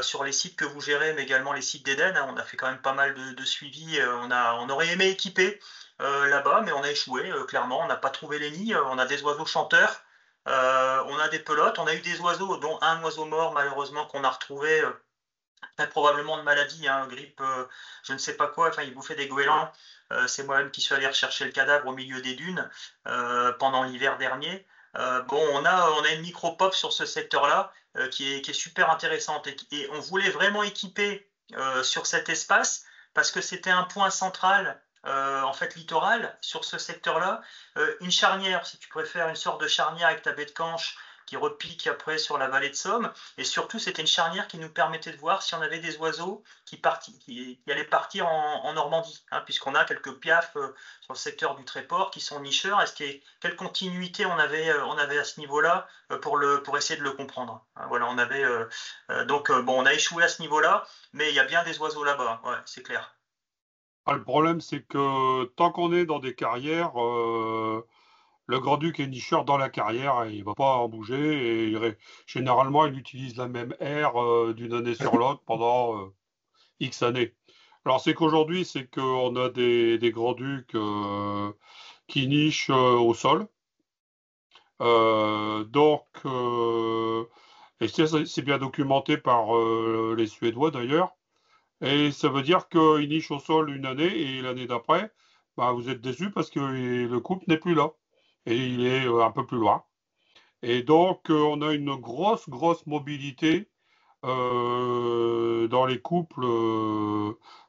Sur les sites que vous gérez, mais également les sites d'Eden, on a fait quand même pas mal de suivi. On aurait aimé équiper là-bas, mais on a échoué, clairement. On n'a pas trouvé les nids. On a des oiseaux chanteurs, on a des pelotes, on a eu des oiseaux, dont un oiseau mort, malheureusement, qu'on a retrouvé. Très probablement de maladie, grippe, je ne sais pas quoi, il bouffait des goélands. C'est moi-même qui suis allé rechercher le cadavre au milieu des dunes pendant l'hiver dernier. On a une micro-pop sur ce secteur-là qui est super intéressante et on voulait vraiment équiper sur cet espace parce que c'était un point central en fait littoral sur ce secteur-là. Une charnière, si tu préfères, une sorte de charnière avec ta baie de Canche qui repique après sur la vallée de Somme. Et surtout, c'était une charnière qui nous permettait de voir si on avait des oiseaux qui allaient partir en Normandie, puisqu'on a quelques piafs sur le secteur du Tréport qui sont nicheurs. Quelle continuité on avait à ce niveau-là pour essayer de le comprendre. Voilà, on avait on a échoué à ce niveau-là, mais il y a bien des oiseaux là-bas, ouais, c'est clair. Le problème, c'est que tant qu'on est dans des carrières, le grand-duc est nicheur dans la carrière et il ne va pas en bouger. Et généralement, il utilise la même aire d'une année sur l'autre pendant X années. Alors, c'est qu'aujourd'hui, c'est qu'on a des grands-ducs qui nichent au sol. Et c'est bien documenté par les Suédois d'ailleurs. Et ça veut dire qu'ils nichent au sol une année et l'année d'après, vous êtes déçus parce que le couple n'est plus là. Et il est un peu plus loin. Et donc, on a une grosse mobilité dans les couples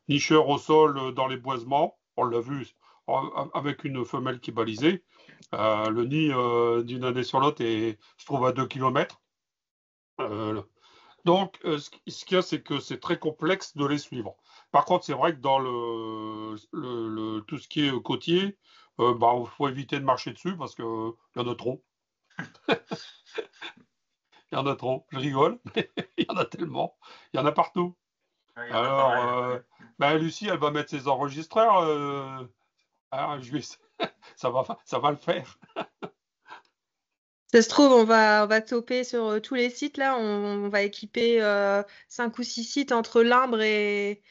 nicheurs au sol dans les boisements. On l'a vu avec une femelle qui est balisée. Le nid d'une année sur l'autre se trouve à 2 km. Donc, ce qu'il y a, c'est que c'est très complexe de les suivre. Par contre, c'est vrai que dans tout ce qui est côtier, il faut éviter de marcher dessus parce qu'il y en a trop. Il y en a trop. Je rigole, mais il y en a tellement. Il y en a partout. Ouais, Alors, Lucie, elle va mettre ses enregistreurs. Ça va le faire. Ça se trouve, on va toper sur tous les sites là. On va équiper 5 ou 6 sites entre Limbre et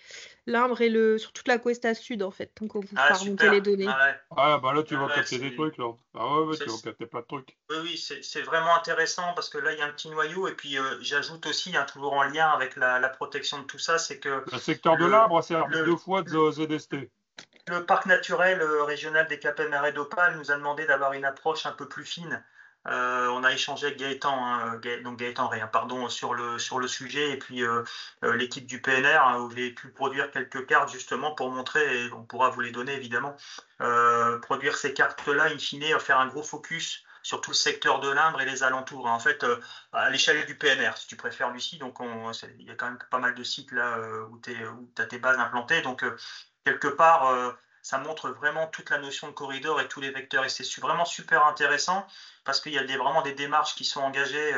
l'Imbre et sur toute la Cuesta Sud, en fait. Donc, on vous fera remonter super. les données. Ah, bah là, tu vas Ouais, capter des trucs, là. Ah ouais, tu vas c'est- capter plein de trucs. oui, c'est vraiment intéressant parce que là, il y a un petit noyau. Et puis, j'ajoute aussi, hein, toujours en lien avec la protection de tout ça, c'est que Le secteur de le, l'arbre a servi 2 le, fois de ZST. le parc naturel régional des Caps Marais d'Opale nous a demandé d'avoir une approche un peu plus fine. On a échangé avec Gaëtan, hein, donc Gaëtan Rey, hein, pardon, sur le sujet, et puis l'équipe du PNR, hein, où j'ai pu produire quelques cartes justement pour montrer, et on pourra vous les donner évidemment, produire ces cartes-là, in fine, faire un gros focus sur tout le secteur de l'Indre et les alentours, hein. En fait, à l'échelle du PNR, si tu préfères, Lucie, donc il y a quand même pas mal de sites là où tu as tes bases implantées, donc quelque part, ça montre vraiment toute la notion de corridor et tous les vecteurs. Et c'est vraiment super intéressant parce qu'il y a vraiment des démarches qui sont engagées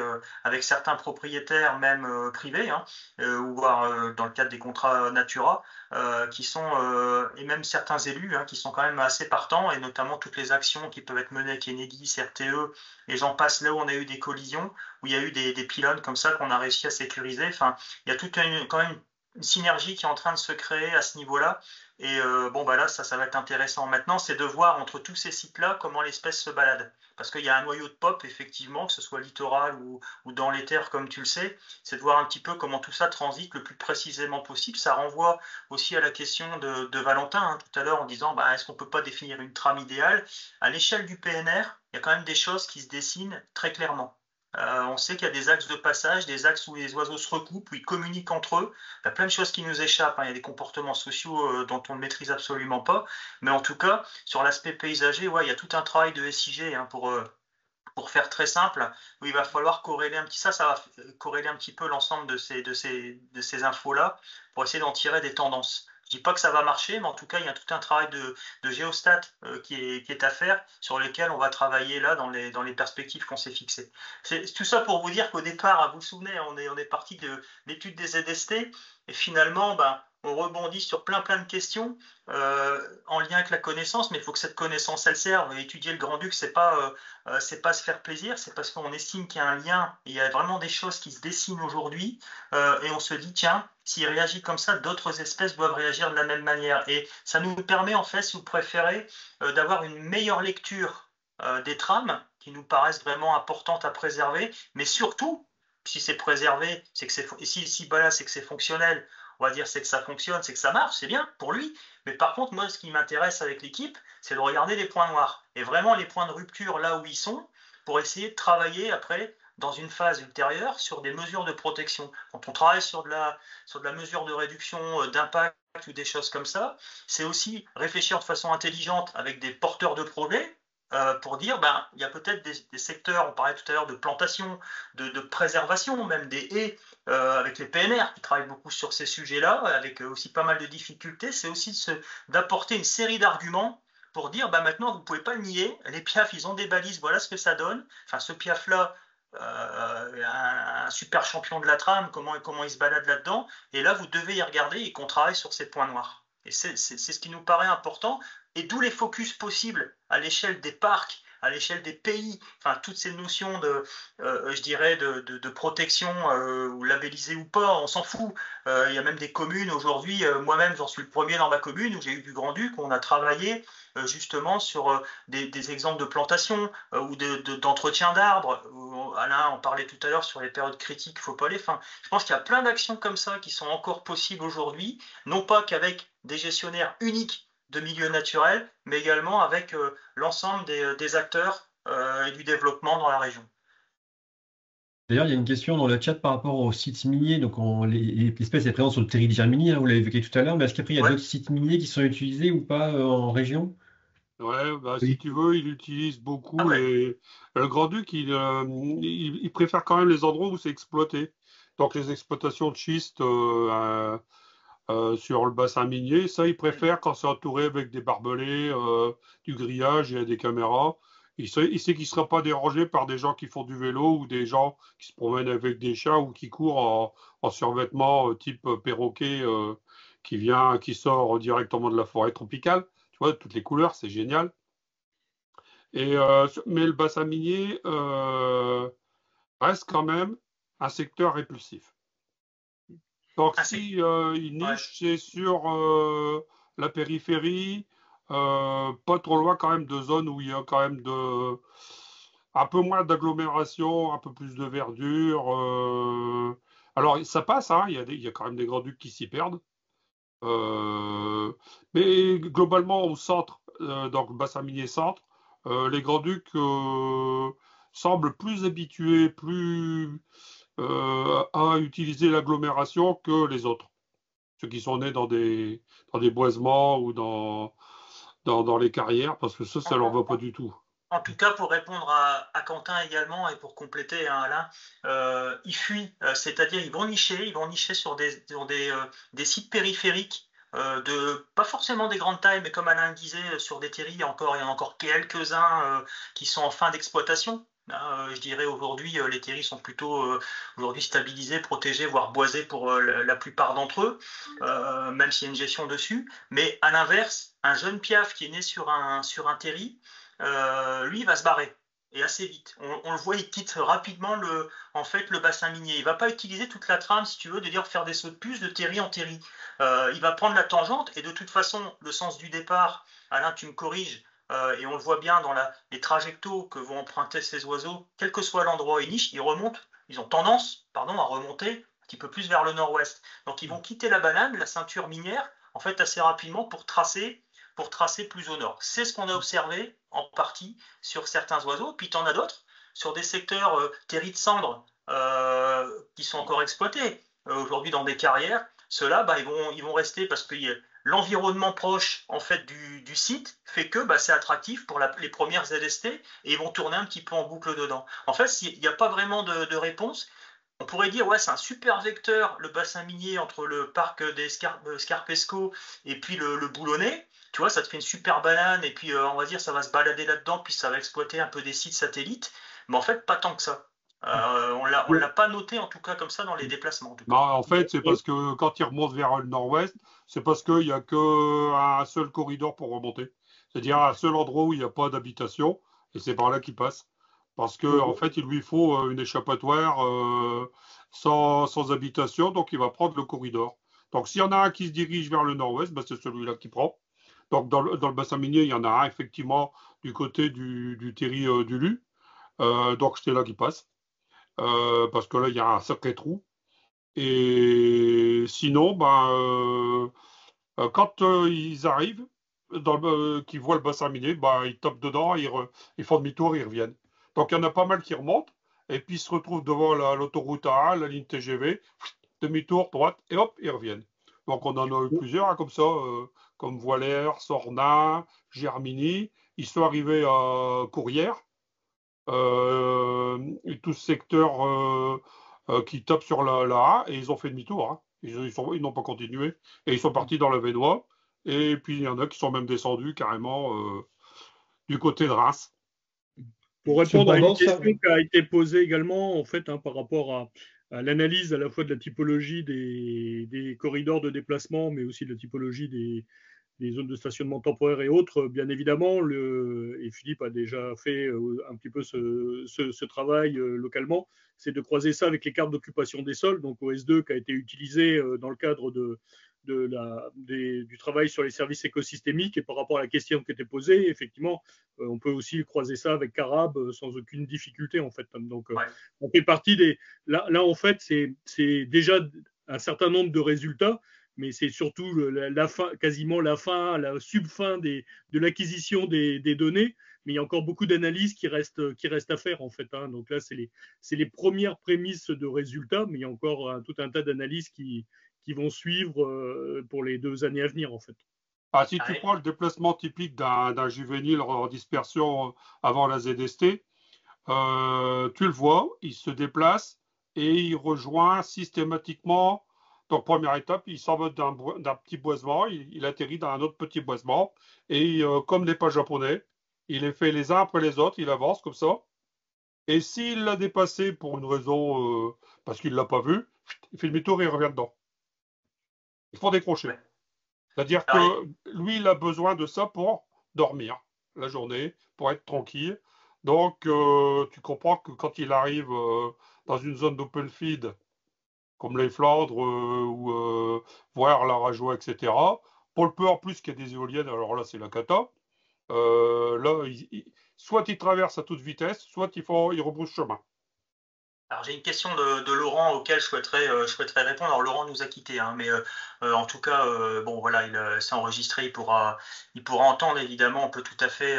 avec certains propriétaires, même privés, hein, ou voire dans le cadre des contrats Natura, et même certains élus, hein, qui sont quand même assez partants, et notamment toutes les actions qui peuvent être menées avec Enedis, RTE, et j'en passe, là où on a eu des collisions, où il y a eu des pylônes comme ça qu'on a réussi à sécuriser. Enfin, il y a quand même une synergie qui est en train de se créer à ce niveau-là. Et bon, bah là, ça va être intéressant. Maintenant, c'est de voir entre tous ces sites-là comment l'espèce se balade. Parce qu'il y a un noyau de pop, effectivement, que ce soit littoral ou dans les terres, comme tu le sais. C'est de voir un petit peu comment tout ça transite le plus précisément possible. Ça renvoie aussi à la question de Valentin, hein, tout à l'heure, en disant, bah, est-ce qu'on ne peut pas définir une trame idéale? À l'échelle du PNR, il y a quand même des choses qui se dessinent très clairement. On sait qu'il y a des axes de passage, des axes où les oiseaux se recoupent, où ils communiquent entre eux. Il y a plein de choses qui nous échappent, hein. Il y a des comportements sociaux dont on ne maîtrise absolument pas. Mais en tout cas, sur l'aspect paysager, ouais, il y a tout un travail de SIG, hein, pour faire très simple, où il va falloir corréler un petit, ça va corréler un petit peu l'ensemble de ces infos-là pour essayer d'en tirer des tendances. Je dis pas que ça va marcher, mais en tout cas, il y a tout un travail de géostat qui est à faire, sur lesquels on va travailler là dans les perspectives qu'on s'est fixées. C'est tout ça pour vous dire qu'au départ, vous vous souvenez, on est parti de l'étude des ZST, et finalement, ben, on rebondit sur plein de questions en lien avec la connaissance, mais il faut que cette connaissance, elle serve. Étudier le Grand-Duc, c'est pas se faire plaisir, c'est parce qu'on estime qu'il y a un lien, il y a vraiment des choses qui se dessinent aujourd'hui, et on se dit, tiens, s'il réagit comme ça, d'autres espèces doivent réagir de la même manière. Et ça nous permet, en fait, si vous préférez, d'avoir une meilleure lecture des trames, qui nous paraissent vraiment importantes à préserver, mais surtout, si c'est préservé, c'est que c'est que c'est fonctionnel, on va dire c'est que ça fonctionne, c'est que ça marche, c'est bien pour lui. Mais par contre, moi, ce qui m'intéresse avec l'équipe, c'est de regarder les points noirs. Et vraiment les points de rupture là où ils sont, pour essayer de travailler après, dans une phase ultérieure, sur des mesures de protection. Quand on travaille sur de la mesure de réduction d'impact ou des choses comme ça, c'est aussi réfléchir de façon intelligente avec des porteurs de projets, pour dire, ben, il y a peut-être des secteurs, on parlait tout à l'heure de plantation, de préservation, même des haies, avec les PNR qui travaillent beaucoup sur ces sujets-là, avec aussi pas mal de difficultés. C'est aussi d'apporter une série d'arguments pour dire, bah maintenant, vous ne pouvez pas le nier, les piafs, ils ont des balises, voilà ce que ça donne. Enfin, ce piaf-là, un super champion de la trame, comment il se balade là-dedans. Et là, vous devez y regarder et qu'on travaille sur ces points noirs. Et c'est ce qui nous paraît important, et d'où les focus possibles à l'échelle des parcs, à l'échelle des pays, enfin toutes ces notions je dirais, de protection, ou labellisée ou pas, on s'en fout. Il y a même des communes aujourd'hui, moi-même j'en suis le premier dans ma commune où j'ai eu du Grand-Duc, on a travaillé justement sur des exemples de plantation ou d'entretien d'arbres. Alain en parlait tout à l'heure sur les périodes critiques, il ne faut pas les. Enfin, je pense qu'il y a plein d'actions comme ça qui sont encore possibles aujourd'hui, non pas qu'avec des gestionnaires uniques de milieux naturels, mais également avec l'ensemble des acteurs et du développement dans la région. D'ailleurs, il y a une question dans le chat par rapport aux sites miniers. Donc, l'espèce est présente sur le territoire minier, hein, vous l'avez évoqué tout à l'heure, mais est-ce qu'après, il y a Ouais. d'autres sites miniers qui sont utilisés ou pas en région? Ouais, bah, si Oui. tu veux, il utilise Ah beaucoup ouais. le Grand-Duc, il préfère quand même les endroits où c'est exploité. Donc, les exploitations de schiste sur le bassin minier, ça, il préfère quand c'est entouré avec des barbelés, du grillage et des caméras. Il sait qu'il ne sera pas dérangé par des gens qui font du vélo ou des gens qui se promènent avec des chats ou qui courent en survêtement type perroquet qui sort directement de la forêt tropicale. Tu vois, toutes les couleurs, c'est génial. Mais le bassin minier reste quand même un secteur répulsif. Donc, Ah, si il ouais. niche, c'est sur la périphérie, pas trop loin quand même de zones où il y a quand même un peu moins d'agglomération, un peu plus de verdure. Alors, ça passe, hein, il y a quand même des grands-ducs qui s'y perdent. Mais globalement, au centre, donc bassin minier centre, les grands-ducs semblent plus habitués, à utiliser l'agglomération que les autres, ceux qui sont nés dans des boisements ou dans les carrières, parce que ça leur va pas du tout. En tout cas, pour répondre à Quentin également et pour compléter, hein, Alain, ils fuient, c'est-à-dire ils vont nicher sur des sites périphériques pas forcément des grandes tailles, mais comme Alain le disait, sur des terris, il y en a encore quelques-uns qui sont en fin d'exploitation. Je dirais aujourd'hui, les terris sont plutôt aujourd'hui stabilisés, protégés, voire boisés pour la plupart d'entre eux, même s'il y a une gestion dessus. Mais à l'inverse, un jeune piaf qui est né sur un terri, lui, il va se barrer. Et assez vite. On le voit, il quitte rapidement en fait, le bassin minier. Il ne va pas utiliser toute la trame, si tu veux, de dire faire des sauts de puce de terri en terri. Il va prendre la tangente et de toute façon, le sens du départ, Alain, tu me corriges, et on le voit bien dans les trajectos que vont emprunter ces oiseaux, quel que soit l'endroit où ils nichent, ils ont tendance, à remonter un petit peu plus vers le nord-ouest. Donc ils vont quitter la banane, la ceinture minière, en fait assez rapidement pour tracer plus au nord. C'est ce qu'on a observé en partie sur certains oiseaux, puis tu en as d'autres sur des secteurs terris de cendres qui sont encore exploités aujourd'hui dans des carrières. Ceux-là, ils vont rester parce que l'environnement proche en fait du site fait que c'est attractif pour les premières ZST et ils vont tourner un petit peu en boucle dedans. En fait, il n'y a pas vraiment de réponse. On pourrait dire, ouais, c'est un super vecteur, le bassin minier entre le parc des Scarpesco et puis le Boulonnais. Tu vois, ça te fait une super banane et puis on va dire, ça va se balader là-dedans, puis ça va exploiter un peu des sites satellites. Mais en fait, pas tant que ça. On l'a pas noté en tout cas comme ça dans les déplacements. En tout cas. Non, en fait, c'est parce que quand ils remontent vers le nord-ouest, c'est parce qu'il n'y a qu'un seul corridor pour remonter. C'est-à-dire un seul endroit où il n'y a pas d'habitation, et c'est par là qu'ils passent. Parce qu'en fait, il lui faut une échappatoire sans habitation, donc il va prendre le corridor. Donc s'il y en a un qui se dirige vers le nord-ouest, c'est celui-là qui prend. Donc dans le bassin minier, il y en a un effectivement du côté du terri du Lu. Donc c'est là qu'il passe. Parce que là, il y a un sacré trou. Et sinon, quand ils arrivent, qu'ils voient le bassin minier, ils tapent dedans, ils font demi-tour, ils reviennent. Donc il y en a pas mal qui remontent, et puis ils se retrouvent devant l'autoroute A1, la ligne TGV, demi-tour, droite, et hop, ils reviennent. Donc on en a eu plusieurs, hein, comme ça, comme Voiler, Sornin, Germigny. Ils sont arrivés à Courrières, et tout ce secteur qui tape sur la A, et ils ont fait demi-tour. Hein. Ils n'ont pas continué. Et ils sont partis dans la Vénois. Et puis il y en a qui sont même descendus carrément du côté de Reims. Pour répondre à une Cependant, question qui a été posée également, en fait, par rapport à l'analyse à la fois de la typologie des corridors de déplacement, mais aussi de la typologie des zones de stationnement temporaire et autres, bien évidemment, et Philippe a déjà fait un petit peu ce travail localement, c'est de croiser ça avec les cartes d'occupation des sols, donc OS2 qui a été utilisé dans le cadre du travail sur les services écosystémiques, et par rapport à la question qui était posée, effectivement, on peut aussi croiser ça avec Carab sans aucune difficulté, en fait. Donc, on fait partie des... Là, en fait, c'est déjà un certain nombre de résultats, mais c'est surtout quasiment la subfin de l'acquisition des données. Mais il y a encore beaucoup d'analyses qui restent à faire, en fait. Hein. Donc là, c'est les premières prémices de résultats, mais il y a encore tout un tas d'analyses qui vont suivre pour les 2 années à venir, en fait. Si tu prends le déplacement typique d'un juvénile en dispersion avant la ZST, tu le vois, il se déplace et il rejoint systématiquement. Donc, première étape, il s'en va d'un petit boisement, il atterrit dans un autre petit boisement, et comme n'est pas japonais, il les fait les uns après les autres, il avance comme ça. Et s'il l'a dépassé pour une raison, parce qu'il ne l'a pas vu, il fait demi-tour et il revient dedans. Ils font décrocher. Ouais. C'est-à-dire que lui, il a besoin de ça pour dormir la journée, pour être tranquille. Donc, tu comprends que quand il arrive dans une zone d'open feed comme les Flandres ou voir la Rajoie, etc. Polpe, en plus, qu'il y a des éoliennes, alors là, c'est la cata. Là, soit ils traversent à toute vitesse, soit ils rebroussent chemin. Alors j'ai une question de Laurent auquel je souhaiterais répondre. Alors Laurent nous a quittés, hein, mais en tout cas, bon voilà, c'est enregistré, il pourra entendre évidemment. On peut tout à fait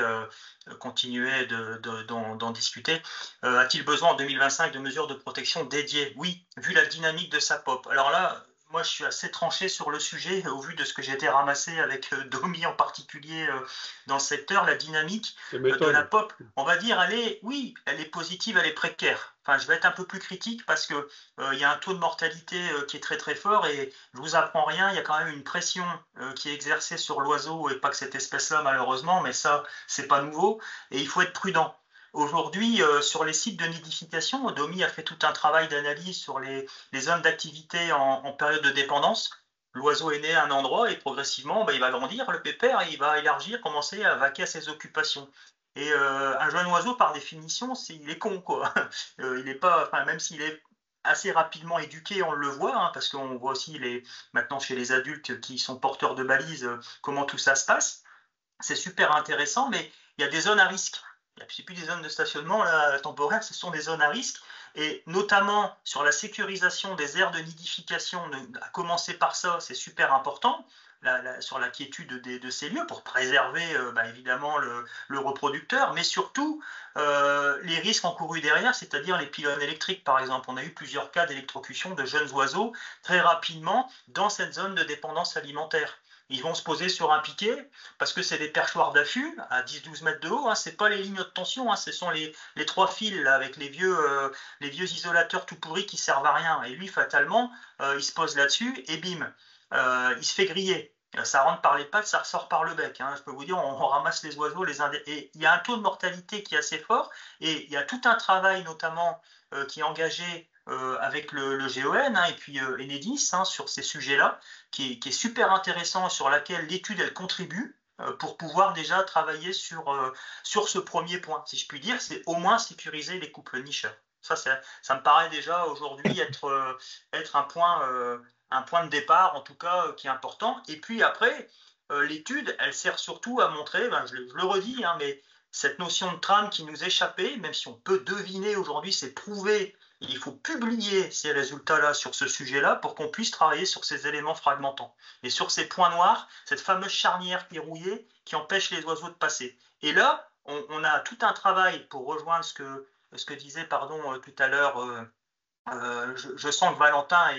continuer d'en discuter. A-t-il besoin en 2025 de mesures de protection dédiées? Oui, vu la dynamique de sa pop. Alors là, moi je suis assez tranché sur le sujet au vu de ce que j'ai été ramassé avec Domi en particulier dans le secteur. La dynamique de la pop, on va dire, oui, elle est positive, elle est précaire. Enfin, je vais être un peu plus critique parce que il y a un taux de mortalité qui est très très fort et je vous apprends rien, il y a quand même une pression qui est exercée sur l'oiseau et pas que cette espèce-là malheureusement, mais ça c'est pas nouveau et il faut être prudent. Aujourd'hui, sur les sites de nidification, Domi a fait tout un travail d'analyse sur les zones d'activité en période de dépendance. L'oiseau est né à un endroit et progressivement, il va grandir, le pépère, et il va élargir, commencer à vaquer à ses occupations. Et un jeune oiseau, par définition, il est con, quoi. Il est pas, enfin, même s'il est assez rapidement éduqué, on le voit, hein, parce qu'on voit aussi maintenant chez les adultes qui sont porteurs de balises, comment tout ça se passe. C'est super intéressant, mais il y a des zones à risque. C'est plus des zones de stationnement là, temporaires, ce sont des zones à risque. Et notamment sur la sécurisation des aires de nidification, à commencer par ça, c'est super important. Sur la quiétude de ces lieux pour préserver évidemment le reproducteur, mais surtout les risques encourus derrière, c'est-à-dire les pylônes électriques par exemple. On a eu plusieurs cas d'électrocution de jeunes oiseaux très rapidement dans cette zone de dépendance alimentaire. Ils vont se poser sur un piquet parce que c'est des perchoirs d'affût à 10-12 mètres de haut. Hein, c'est pas les lignes de tension, hein, ce sont les trois fils là, avec les vieux isolateurs tout pourris qui servent à rien. Et lui, fatalement, il se pose là-dessus et bim, il se fait griller. Ça rentre par les pattes, ça ressort par le bec. Hein. Je peux vous dire, on ramasse les oiseaux, et il y a un taux de mortalité qui est assez fort. Et il y a tout un travail, notamment, qui est engagé avec le GON hein, et puis Enedis hein, sur ces sujets-là, qui est super intéressant, sur laquelle l'étude elle contribue pour pouvoir déjà travailler sur ce premier point, si je puis dire, c'est au moins sécuriser les couples nicheurs. Ça me paraît déjà aujourd'hui être un point de départ, en tout cas, qui est important. Et puis après, l'étude, elle sert surtout à montrer, je le redis, hein, mais cette notion de trame qui nous échappait, même si on peut deviner aujourd'hui, c'est prouvé, il faut publier ces résultats-là sur ce sujet-là pour qu'on puisse travailler sur ces éléments fragmentants. Et sur ces points noirs, cette fameuse charnière verrouillée qui empêche les oiseaux de passer. Et là, on a tout un travail pour rejoindre ce que disait tout à l'heure je sens que Valentin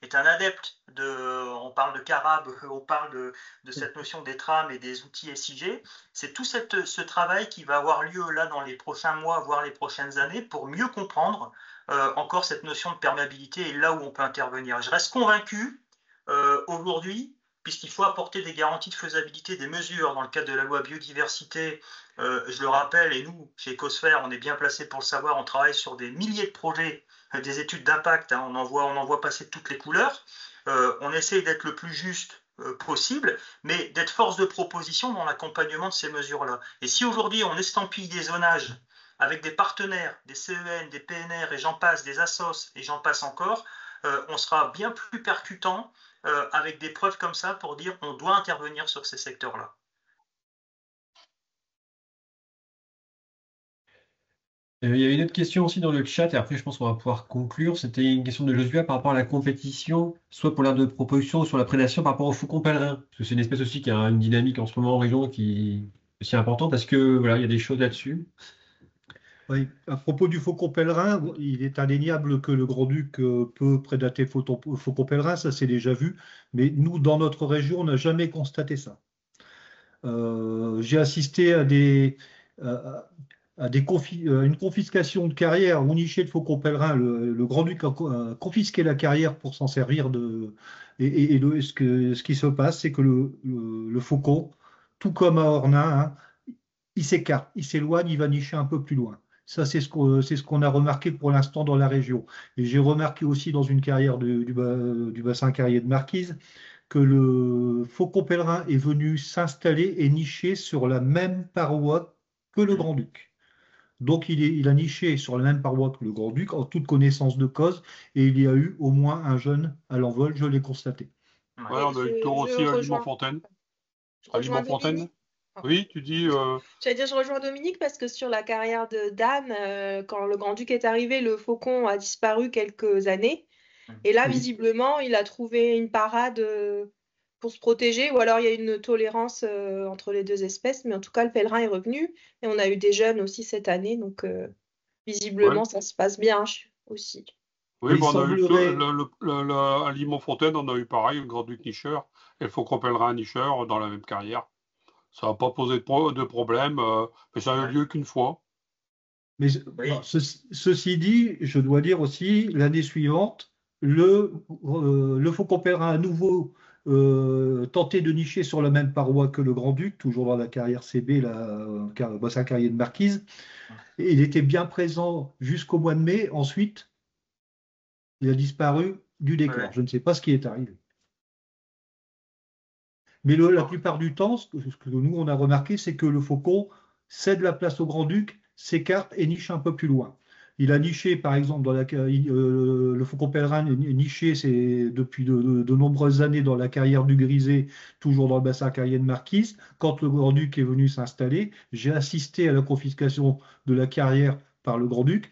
est un adepte on parle de Carab, on parle de cette notion des trames et des outils SIG. C'est tout ce travail qui va avoir lieu là dans les prochains mois, voire les prochaines années, pour mieux comprendre encore cette notion de perméabilité et là où on peut intervenir. Je reste convaincu aujourd'hui, puisqu'il faut apporter des garanties de faisabilité des mesures dans le cadre de la loi biodiversité. Je le rappelle, et nous, chez Ecosphère, on est bien placé pour le savoir, on travaille sur des milliers de projets, des études d'impact, hein, on en voit passer de toutes les couleurs. On essaye d'être le plus juste possible, mais d'être force de proposition dans l'accompagnement de ces mesures-là. Et si aujourd'hui on estampille des zonages avec des partenaires, des CEN, des PNR, et j'en passe, des ASSOS, et j'en passe encore, on sera bien plus percutant avec des preuves comme ça pour dire on doit intervenir sur ces secteurs-là. Il y avait une autre question aussi dans le chat, et après je pense qu'on va pouvoir conclure. C'était une question de Josua par rapport à la compétition, soit pour l'aire de reproduction ou sur la prédation par rapport au faucon pèlerin. Parce que c'est une espèce aussi qui a une dynamique en ce moment en région qui est aussi importante. Est-ce que voilà, il y a des choses là-dessus? Oui, à propos du faucon pèlerin, il est indéniable que le grand-duc peut prédater le faucon pèlerin, ça c'est déjà vu, mais nous, dans notre région, on n'a jamais constaté ça. J'ai assisté à une confiscation de carrière où nichait le faucon pèlerin. Le grand-duc a confisqué la carrière pour s'en servir ce qui se passe, c'est que le faucon, tout comme à Ornain, hein, il s'écarte, il s'éloigne, il va nicher un peu plus loin. Ça, c'est ce qu'on a remarqué pour l'instant dans la région. Et j'ai remarqué aussi dans une carrière du bassin carrier de Marquise que le faucon pèlerin est venu s'installer et nicher sur la même paroi que le grand-duc. Donc il a niché sur la même paroi que le Grand-Duc en toute connaissance de cause et il y a eu au moins un jeune à l'envol, je l'ai constaté. Ouais, on a eu le tour aussi à Limonfontaine. Je rejoins Dominique. Oui, tu dis. J'allais dire, je rejoins Dominique parce que sur la carrière de d'Anne, quand le Grand-Duc est arrivé, le faucon a disparu quelques années. Et là, Oui. visiblement, il a trouvé une parade pour se protéger, ou alors il y a une tolérance entre les deux espèces. Mais en tout cas, le pèlerin est revenu. Et on a eu des jeunes aussi cette année. Donc, visiblement, Ouais. ça se passe bien aussi. Oui, Et bon, il on a eu semblerait- à Limonfontaine, on a eu pareil, le Grand-Duc nicheur et le Faucon pèlerin nicheur dans la même carrière. Ça n'a pas posé de problème, mais ça n'a eu lieu qu'une fois. Mais Oui. bon, ceci dit, je dois dire aussi, l'année suivante, le Faucon pèlerin à nouveau tenté de nicher sur la même paroi que le Grand-Duc, toujours dans la carrière CB, sa carrière de marquise. Et il était bien présent jusqu'au mois de mai. Ensuite, il a disparu du décor. Ouais. Je ne sais pas ce qui est arrivé. Mais la plupart du temps, ce que nous, on a remarqué, c'est que le faucon cède la place au Grand-Duc, s'écarte et niche un peu plus loin. Il a niché, par exemple, le faucon pèlerin est niché depuis de nombreuses années dans la carrière du Grisé, toujours dans le bassin carrier de Marquise. Quand le Grand-Duc est venu s'installer, j'ai assisté à la confiscation de la carrière par le Grand-Duc.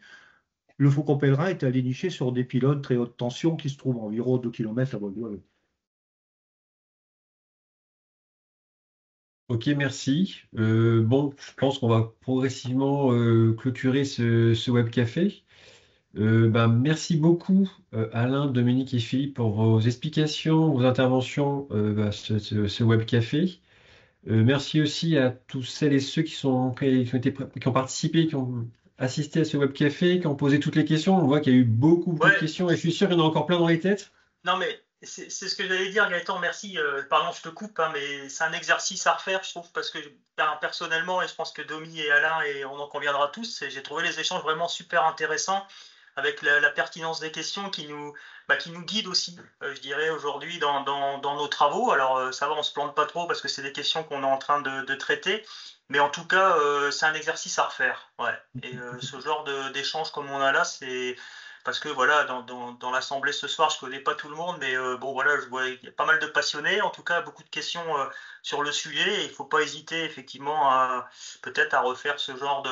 Le faucon pèlerin est allé nicher sur des pylônes très haute tension qui se trouvent à environ 2 km à Bordeaux. Ok, merci. Bon, je pense qu'on va progressivement clôturer ce web café. Merci beaucoup, Alain, Dominique et Philippe, pour vos explications, vos interventions ce web café. Merci aussi à tous celles et ceux qui ont participé, qui ont assisté à ce web café, qui ont posé toutes les questions. On voit qu'il y a eu beaucoup de Ouais. questions et je suis sûr qu'il y en a encore plein dans les têtes. Non, mais c'est ce que j'allais dire, Gaëtan, merci. Pardon, je te coupe, hein, mais c'est un exercice à refaire, je trouve, parce que personnellement, et je pense que Domi et Alain, et on en conviendra tous, j'ai trouvé les échanges vraiment super intéressants, avec la pertinence des questions qui nous guident aussi, je dirais, aujourd'hui dans nos travaux. Alors, ça va, on se plante pas trop, parce que c'est des questions qu'on est en train de traiter, mais en tout cas, c'est un exercice à refaire. Ouais. Et ce genre d'échange comme on a là, c'est. Parce que voilà, dans l'assemblée ce soir, je connais pas tout le monde, mais bon voilà, je vois il y a pas mal de passionnés, en tout cas beaucoup de questions sur le sujet, et il faut pas hésiter effectivement peut-être à refaire ce genre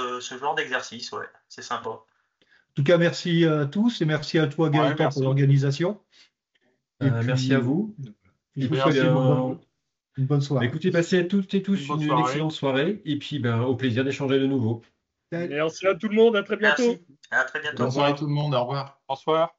d'exercice, ouais, c'est sympa. En tout cas, merci à tous et merci à toi, Gaëtan, merci. pour l'organisation. Et Merci à vous. Je Et vous puis, souhaite une bonne soirée. écoutez, passez à toutes et tous Une bonne une soirée. excellente soirée. Et puis, au plaisir d'échanger de nouveau. Merci à tout le monde, à très bientôt. Merci, à très bientôt. Bonne soirée tout le monde, au revoir. Bonsoir.